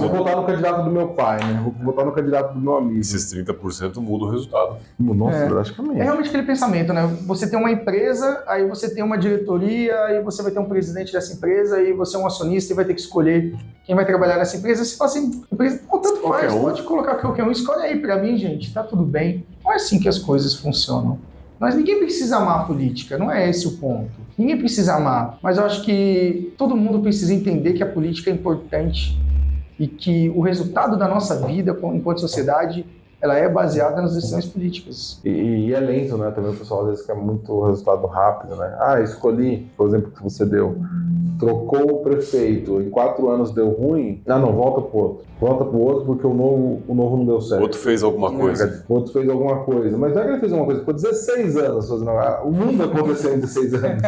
S2: vou votar no candidato do meu pai, né? Vou votar no candidato do meu amigo.
S1: Esses 30% mudam o resultado.
S2: Nossa, drasticamente.
S3: É realmente aquele pensamento, né? Você tem uma empresa, aí você tem uma diretoria, aí você vai ter um presidente dessa empresa, aí você é um acionista e vai ter que escolher quem vai trabalhar nessa empresa. Você fala assim, empresa, tanto faz, pode colocar qualquer um. Escolhe aí pra mim, gente, tá tudo bem. Não é assim que as coisas funcionam. Mas ninguém precisa amar a política, não é esse o ponto. Ninguém precisa amar, mas eu acho que todo mundo precisa entender que a política é importante e que o resultado da nossa vida enquanto sociedade ela é baseada nas decisões políticas.
S2: E é lento, né? Também o pessoal às vezes quer muito resultado rápido, né? Escolhi, por exemplo, que você deu, trocou o prefeito, em 4 anos deu ruim, não, volta pro outro. Volta pro outro porque o novo não deu certo.
S1: O outro fez alguma coisa.
S2: O outro fez alguma coisa. Mas não é que ele fez alguma coisa, ficou 16 anos fazendo. O mundo aconteceu em 16 anos.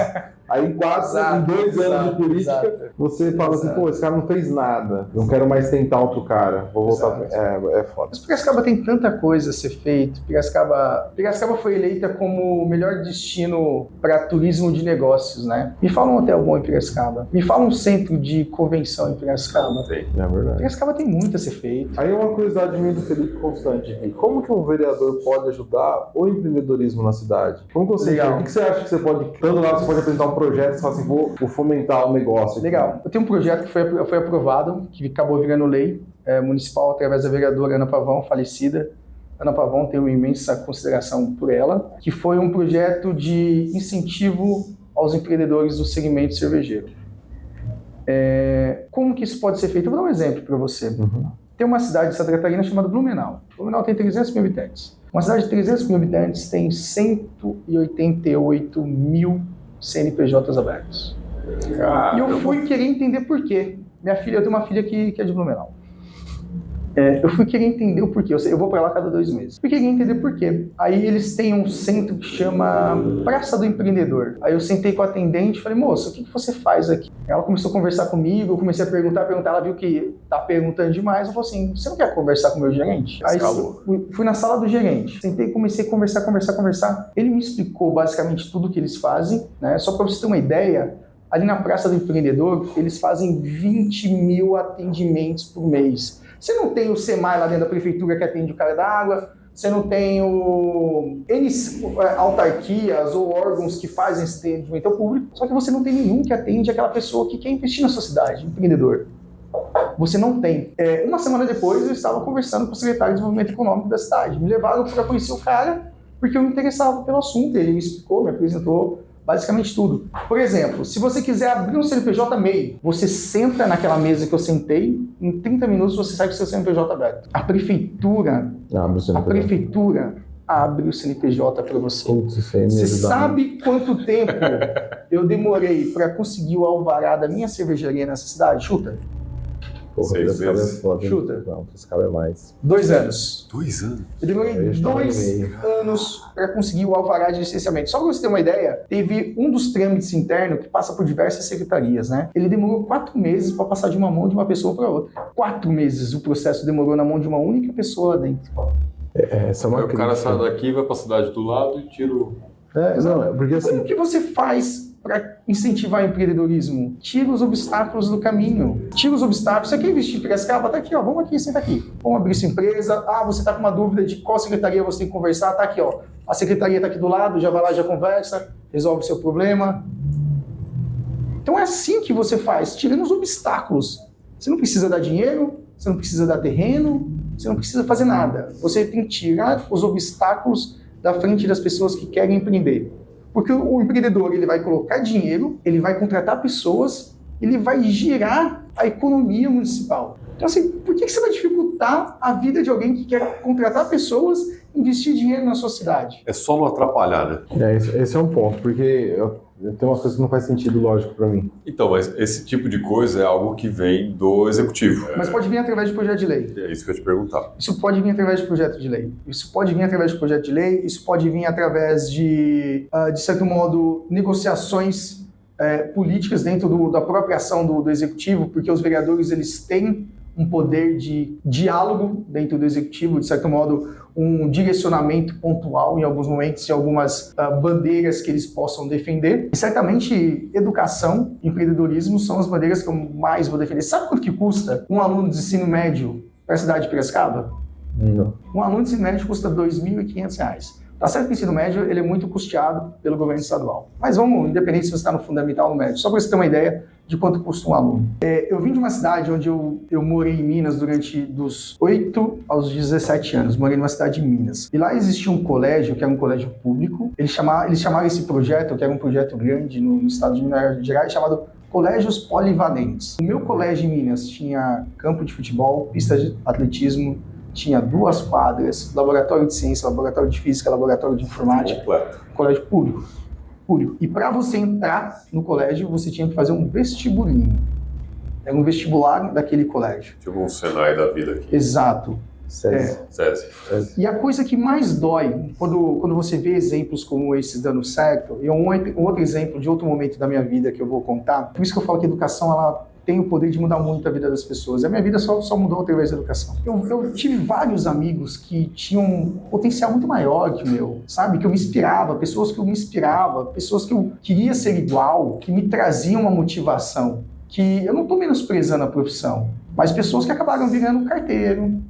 S2: Aí em 2 anos de política, você fala assim, pô, esse cara não fez nada. Não quero mais tentar outro cara. Vou voltar. É foda.
S3: Mas Piracicaba tem tanta coisa a ser feita. Piracicaba foi eleita como o melhor destino para turismo de negócios, né? Me fala um hotel bom em Piracicaba. Me fala um centro de convenção em Piracicaba.
S1: Tem.
S2: É verdade.
S3: Piracicaba tem muito a ser feito.
S2: Aí uma curiosidade minha do Felipe constante aqui. Como que um vereador pode ajudar o empreendedorismo na cidade? Como que você
S3: Legal.
S2: O que você acha que você pode... Estando lá, você pode apresentar um projeto e falar assim, vou fomentar o negócio.
S3: Legal. Eu tenho um projeto que foi aprovado, que acabou virando lei municipal através da vereadora Ana Pavão, falecida. Ana Pavão, tenho uma imensa consideração por ela, que foi um projeto de incentivo aos empreendedores do segmento cervejeiro. Como que isso pode ser feito? Eu vou dar um exemplo para você. Tem uma cidade de Santa Catarina chamada Blumenau. Blumenau tem 300 mil habitantes. Uma cidade de 300 mil habitantes tem 188 mil CNPJs abertos. E eu fui querer entender por quê. Eu tenho uma filha que é de Blumenau. Eu fui querer entender o porquê. Eu vou para lá cada 2 meses. Fui querer entender por quê. Aí eles têm um centro que chama Praça do Empreendedor. Aí eu sentei com a atendente e falei, moça, o que você faz aqui? Ela começou a conversar comigo, eu comecei a perguntar. Ela viu que tá perguntando demais. Eu falei assim, você não quer conversar com o meu gerente? Aí fui na sala do gerente. Sentei e comecei a conversar. Ele me explicou basicamente tudo que eles fazem, né? Só para você ter uma ideia, ali na Praça do Empreendedor, eles fazem 20 mil atendimentos por mês. Você não tem o SEMAI lá dentro da prefeitura que atende o cara da água, você não tem autarquias ou órgãos que fazem esse atendimento ao público, só que você não tem nenhum que atende aquela pessoa que quer investir na sua cidade, empreendedor. Você não tem. Uma semana depois eu estava conversando com o secretário de Desenvolvimento Econômico da cidade. Me levaram para conhecer o cara porque eu me interessava pelo assunto. Ele me explicou, me apresentou basicamente tudo. Por exemplo, se você quiser abrir um CNPJ MEI, você senta naquela mesa que eu sentei, em 30 minutos você sai com o seu CNPJ aberto. A prefeitura abre o CNPJ para você. Você sabe quanto tempo eu demorei para conseguir o alvará da minha cervejaria nessa cidade? Chuta.
S1: 6 meses.
S3: Chuta.
S2: Não, esse cara é mais.
S3: 2 anos.
S1: 2 anos?
S3: Eu demorei 2 anos para conseguir o alvará de licenciamento. Só para você ter uma ideia, teve um dos trâmites internos que passa por diversas secretarias, né? Ele demorou 4 meses para passar de uma mão de uma pessoa para outra. 4 meses o processo demorou na mão de uma única pessoa lá dentro.
S2: Essa é uma
S1: o cara sai daqui, vai para a cidade do lado e tira o...
S2: porque assim...
S3: Como que você faz para incentivar o empreendedorismo? Tira os obstáculos do caminho. Tira os obstáculos. Você quer investir em Piracicaba? Tá aqui, ó. Vamos aqui, senta aqui. Vamos abrir sua empresa. Você tá com uma dúvida de qual secretaria você tem que conversar? Tá aqui, ó. A secretaria tá aqui do lado, já vai lá, já conversa, resolve o seu problema. Então é assim que você faz, tirando os obstáculos. Você não precisa dar dinheiro, você não precisa dar terreno, você não precisa fazer nada. Você tem que tirar os obstáculos da frente das pessoas que querem empreender. Porque o empreendedor, ele vai colocar dinheiro, ele vai contratar pessoas, ele vai girar a economia municipal. Então, assim, por que você vai dificultar a vida de alguém que quer contratar pessoas e investir dinheiro na sua cidade?
S1: É só não atrapalhar, né?
S2: Esse é um ponto, porque tem umas coisas que não faz sentido lógico para mim.
S1: Então, mas esse tipo de coisa é algo que vem do executivo.
S3: Mas pode vir através de projeto de lei.
S1: É isso que eu ia te perguntar.
S3: Isso pode vir através de projeto de lei. Isso pode vir através de projeto de lei. Isso pode vir através de certo modo, negociações políticas dentro da própria ação do executivo, porque os vereadores, eles têm um poder de diálogo dentro do executivo, de certo modo, um direcionamento pontual em alguns momentos e algumas bandeiras que eles possam defender. E certamente, educação e empreendedorismo são as bandeiras que eu mais vou defender. Sabe quanto que custa um aluno de ensino médio para a cidade de Piracicaba?
S2: Não.
S3: Um aluno de ensino médio custa R$ 2.500. Tá certo que o ensino médio ele é muito custeado pelo governo estadual. Mas vamos, independente se você está no fundamental ou no médio, só para você ter uma ideia de quanto custa um aluno. Eu vim de uma cidade onde eu morei em Minas durante dos 8 aos 17 anos. Morei numa cidade de Minas. E lá existia um colégio, que era um colégio público. Eles chamaram esse projeto, que era um projeto grande no estado de Minas Gerais, chamado Colégios Polivalentes. O meu colégio em Minas tinha campo de futebol, pista de atletismo, tinha 2 quadras, laboratório de ciência, laboratório de física, laboratório de informática, colégio público. E para você entrar no colégio, você tinha que fazer um vestibulinho. Era um vestibular daquele colégio.
S1: Tipo um Senai da vida aqui.
S3: Exato.
S1: SESI.
S3: E a coisa que mais dói, quando você vê exemplos como esses dando certo, e um outro exemplo de outro momento da minha vida que eu vou contar, por isso que eu falo que a educação ela tem o poder de mudar muito a vida das pessoas. A minha vida só mudou através da educação. Eu tive vários amigos que tinham um potencial muito maior que o meu, sabe? Que eu me inspirava, pessoas que eu me inspirava, pessoas que eu queria ser igual, que me traziam uma motivação, que eu não estou menosprezando a profissão, mas pessoas que acabaram virando carteiro,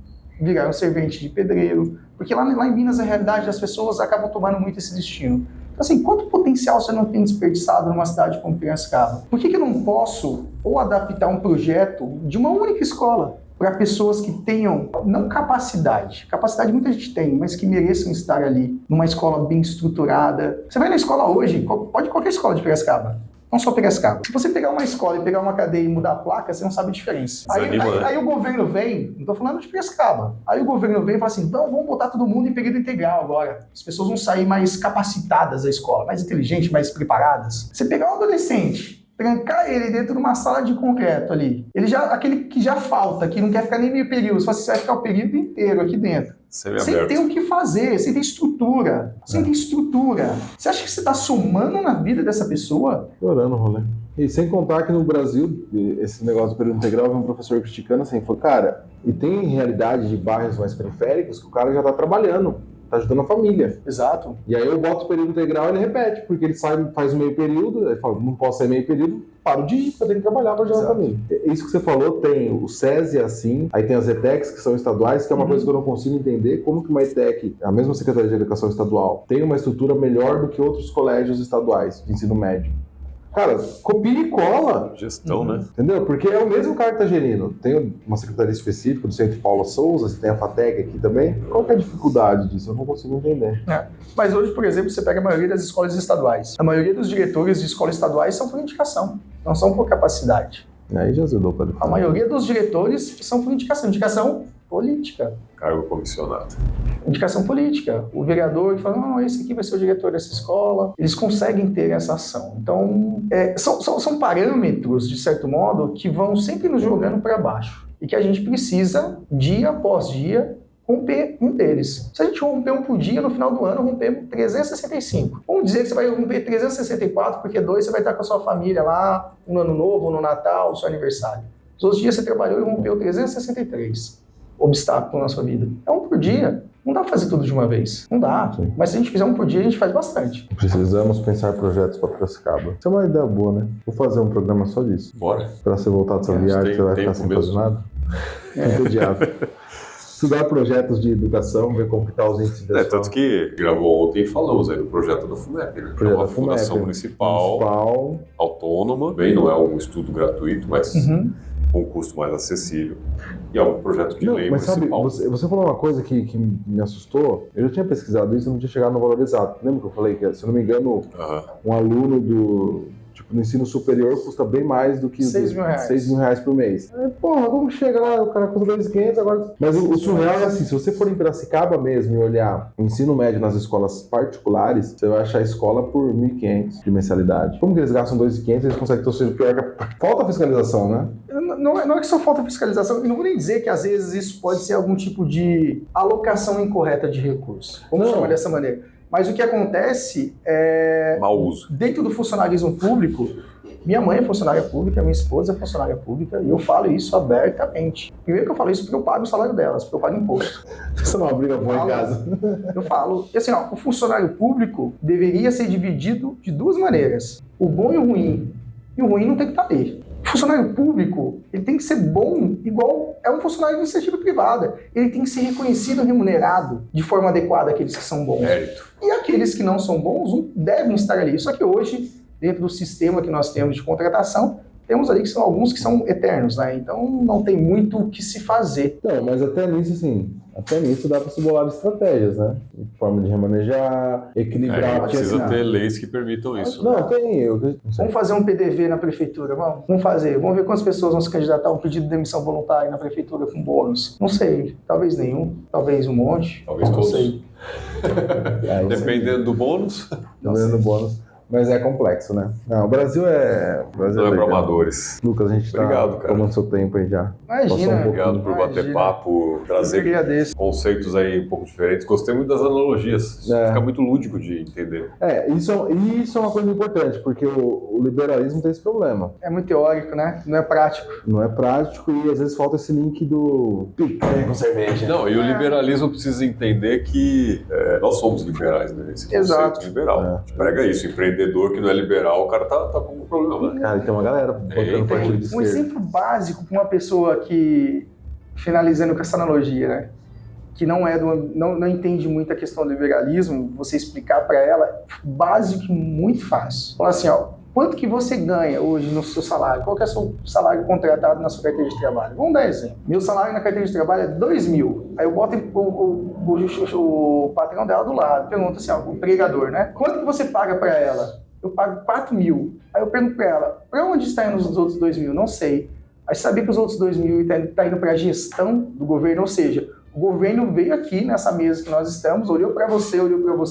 S3: viraram servente de pedreiro, porque lá em Minas a realidade das pessoas acabam tomando muito esse destino. Então, assim, quanto potencial você não tem desperdiçado numa cidade como Piracicaba? Por que eu não posso ou adaptar um projeto de uma única escola para pessoas que tenham, não capacidade muita gente tem, mas que mereçam estar ali, numa escola bem estruturada. Você vai na escola hoje, pode qualquer escola de Piracicaba, não só Piracicaba. Se você pegar uma escola e pegar uma cadeia e mudar a placa, você não sabe a diferença. Aí o governo vem, não estou falando de Piracicaba, aí o governo vem e fala assim, então vamos botar todo mundo em período integral agora. As pessoas vão sair mais capacitadas da escola, mais inteligentes, mais preparadas. Você pegar um adolescente, trancar ele dentro de uma sala de concreto ali, aquele que já falta, que não quer ficar nem meio período, você fala assim, você vai ficar o período inteiro aqui dentro. Sem ter o que fazer, sem ter estrutura, Você acha que você está somando na vida dessa pessoa?
S2: Piorando o rolê. E sem contar que no Brasil, esse negócio do período integral, eu vi um professor criticando assim, falou, cara, e tem realidade de bairros mais periféricos que o cara já está trabalhando, tá ajudando a família.
S3: Exato.
S2: E aí eu boto o período integral e ele repete, porque ele faz o meio período, ele fala, não posso sair meio período, paro de ir, porque eu tenho que trabalhar para ajudar a família. Isso que você falou, tem o SESI assim, aí tem as ETECs, que são estaduais, que é uma coisa que eu não consigo entender, como que uma ETEC, a mesma Secretaria de Educação Estadual, tem uma estrutura melhor do que outros colégios estaduais de ensino médio. Cara, copia e cola.
S1: Gestão, né?
S2: Entendeu? Porque é o mesmo cara que tá gerindo. Tem uma secretaria específica do Centro Paula Souza, tem a FATEC aqui também. Qual que é a dificuldade disso? Eu não consigo entender.
S3: Mas hoje, por exemplo, você pega a maioria das escolas estaduais. A maioria dos diretores de escolas estaduais são por indicação, não são por capacidade.
S2: Aí já ajudou para
S3: A maioria dos diretores são por indicação política.
S1: Cargo comissionado.
S3: Indicação política. O vereador fala, não, esse aqui vai ser o diretor dessa escola. Eles conseguem ter essa ação. Então, são parâmetros, de certo modo, que vão sempre nos jogando para baixo. E que a gente precisa, dia após dia, romper um deles. Se a gente romper um por dia, no final do ano, rompemos 365. Vamos dizer que você vai romper 364, porque 2 você vai estar com a sua família lá, no Ano Novo, no Natal, no seu aniversário. Os outros dias você trabalhou e rompeu 363 obstáculos na sua vida. É um por dia. Não dá pra fazer tudo de uma vez. Não dá. Sim. Mas se a gente fizer um por dia, a gente faz bastante.
S2: Precisamos pensar projetos para Piracicaba. Isso é uma ideia boa, né? Vou fazer um programa só disso.
S1: Bora.
S2: Pra você voltar dessa viagem, você vai ficar sem fazer nada. Entediado. Estudar projetos de educação, ver como está os índices de educação.
S1: Tanto que gravou ontem e falamos aí do projeto da FUMEP, né?
S2: Projeto
S1: é uma
S2: da FUMEP,
S1: fundação municipal autônoma, bem, não é um estudo gratuito, mas com um custo mais acessível. E é um projeto de lei municipal.
S2: Mas sabe, você falou uma coisa que me assustou. Eu já tinha pesquisado isso e não tinha chegado no valor exato. Lembra que eu falei que, se eu não me engano, um aluno no ensino superior custa bem mais do que
S3: 6 mil reais.
S2: 6 mil reais por mês. Aí, porra, como chega lá, o cara custa 2.500 agora... Mas o surreal é assim, se você for em Piracicaba mesmo e olhar o ensino médio nas escolas particulares, você vai achar a escola por 1.500 de mensalidade. Como que eles gastam 2.500 eles conseguem ter o seu pior que... Falta fiscalização, né?
S3: Não é que só falta fiscalização, e não vou nem dizer que às vezes isso pode ser algum tipo de alocação incorreta de recursos. Vamos chamar dessa maneira. Mas o que acontece é...
S1: Mau uso.
S3: Dentro do funcionalismo público, minha mãe é funcionária pública, minha esposa é funcionária pública, e eu falo isso abertamente. Primeiro que eu falo isso porque eu pago o salário delas, porque eu pago imposto.
S2: Isso não é uma briga boa em casa.
S3: Eu falo. E assim, o funcionário público deveria ser dividido de 2 maneiras. O bom e o ruim. E o ruim não tem que estar ali. O funcionário público, ele tem que ser bom, igual é um funcionário de iniciativa privada. Ele tem que ser reconhecido e remunerado de forma adequada àqueles que são bons.
S1: Mérito.
S3: E aqueles que não são bons não devem estar ali. Só que hoje, dentro do sistema que nós temos de contratação, temos ali que são alguns que são eternos, né? Então não tem muito o que se fazer.
S2: Então, mas até nisso, assim, dá para se bolar estratégias, né? Forma de remanejar, equilibrar.
S1: Precisa ter leis que permitam isso.
S2: Não, tem.
S3: Vamos fazer um PDV na prefeitura, vamos fazer. Vamos ver quantas pessoas vão se candidatar a um pedido de demissão voluntária na prefeitura com bônus. Não sei, talvez nenhum, talvez um monte.
S1: Talvez
S3: não
S1: todos.
S3: Sei.
S1: Dependendo do bônus.
S2: Dependendo do bônus. Mas é complexo, né? Não, o Brasil é...
S1: Não é para amadores.
S2: Lucas, a gente
S1: Obrigado,
S2: tá
S1: cara.
S2: tomando seu tempo aí já.
S3: Imagina.
S1: Obrigado por bater papo, trazer conceitos aí um pouco diferentes. Gostei muito das analogias. Fica muito lúdico de entender.
S2: Isso é uma coisa importante, porque o liberalismo tem esse problema.
S3: É muito teórico, né? Não é prático.
S2: Não é prático e às vezes falta esse link do picanha com cerveja.
S1: Não, e o liberalismo precisa entender que nós somos liberais, né? Esse conceito liberal. A gente prega isso, empreendedor que não é liberal, o cara tá com um problema, né?
S2: Cara, tem uma galera botando partido de esquerda.
S3: Um exemplo básico para uma pessoa que, finalizando com essa analogia, né? Que não entende muito a questão do liberalismo, você explicar para ela, básico e muito fácil. Fala assim, ó, quanto que você ganha hoje no seu salário? Qual que é o seu salário contratado na sua carteira de trabalho? Vamos dar exemplo. Meu salário na carteira de trabalho é 2 mil. Aí eu boto o patrão dela do lado, pergunta assim, ó, o empregador, né? Quanto que você paga para ela? Eu pago 4 mil. Aí eu pergunto para ela, para onde está indo os outros 2 mil? Não sei. Aí sabia que os outros 2 mil tá indo para a gestão do governo, ou seja, o governo veio aqui nessa mesa que nós estamos, olhou para você, falou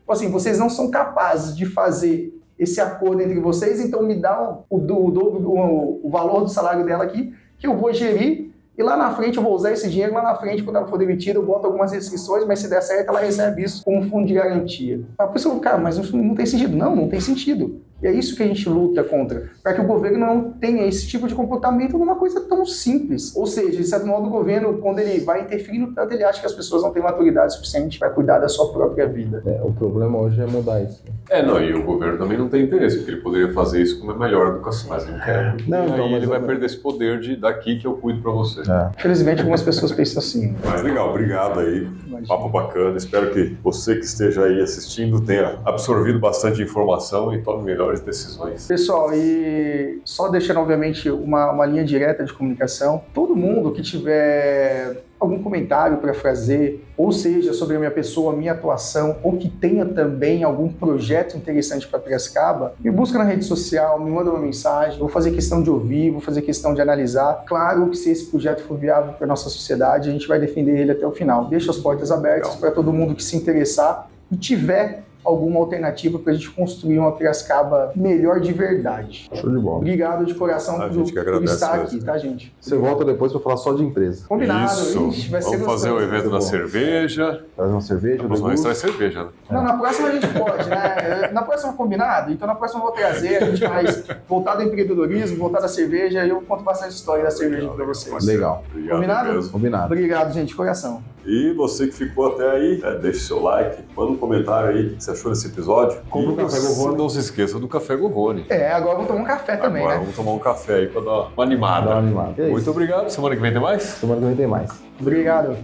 S3: assim, vocês não são capazes de fazer esse acordo entre vocês, então me dá o valor do salário dela aqui, que eu vou gerir, e lá na frente eu vou usar esse dinheiro, lá na frente, quando ela for demitida, eu boto algumas restrições, mas se der certo, ela recebe isso como fundo de garantia. A pessoa, cara, mas isso não tem sentido. Não tem sentido. E é isso que a gente luta contra, para que o governo não tenha esse tipo de comportamento numa coisa tão simples. Ou seja, de certo modo, o governo, quando ele vai interferindo tanto, ele acha que as pessoas não têm maturidade suficiente para cuidar da sua própria vida.
S2: O problema hoje é mudar isso.
S1: E o governo também não tem interesse, porque ele poderia fazer isso com uma melhor educação, mas não quer. Mas ele vai perder esse poder de daqui que eu cuido para você.
S3: Infelizmente, algumas pessoas pensam assim.
S1: Mas legal, obrigado aí. Papo bacana. Espero que você que esteja aí assistindo tenha absorvido bastante informação e tome melhores decisões.
S3: Pessoal, e só deixando, obviamente, uma linha direta de comunicação. Todo mundo que tiver algum comentário para fazer, ou seja, sobre a minha pessoa, a minha atuação, ou que tenha também algum projeto interessante para Piracicaba, me busca na rede social, me manda uma mensagem, vou fazer questão de ouvir, vou fazer questão de analisar. Claro que se esse projeto for viável para a nossa sociedade, a gente vai defender ele até o final. Deixa as portas abertas para todo mundo que se interessar e tiver alguma alternativa para a gente construir uma Piracicaba melhor de verdade.
S2: Show de bola.
S3: Obrigado de coração por estar aqui, tá, gente?
S2: Você volta depois para falar só de empresa.
S3: Combinado.
S1: Isso.
S3: Ixi, vai ser
S1: Vamos fazer o evento da cerveja.
S2: Trazer uma cerveja.
S1: Mas nós traz cerveja, né?
S3: Não, na próxima a gente pode, né? Na próxima combinado, então na próxima eu vou trazer, a gente mais voltado ao empreendedorismo, voltado à cerveja, e eu conto bastante história da cerveja para vocês.
S2: Legal.
S1: Obrigado
S3: Combinado?
S1: mesmo.
S2: Combinado.
S3: Obrigado, gente, de coração.
S1: E você que ficou até aí, deixe seu like, manda um comentário aí o que você achou desse episódio.
S2: Compra um café Govone.
S1: Não se esqueça do Café Govone.
S3: Agora vamos tomar um café também,
S1: Agora
S3: né?
S1: vamos tomar um café aí para dar uma animada.
S2: Dá uma animada.
S1: Muito obrigado. Semana que vem tem mais?
S2: Semana que vem tem mais.
S3: Obrigado.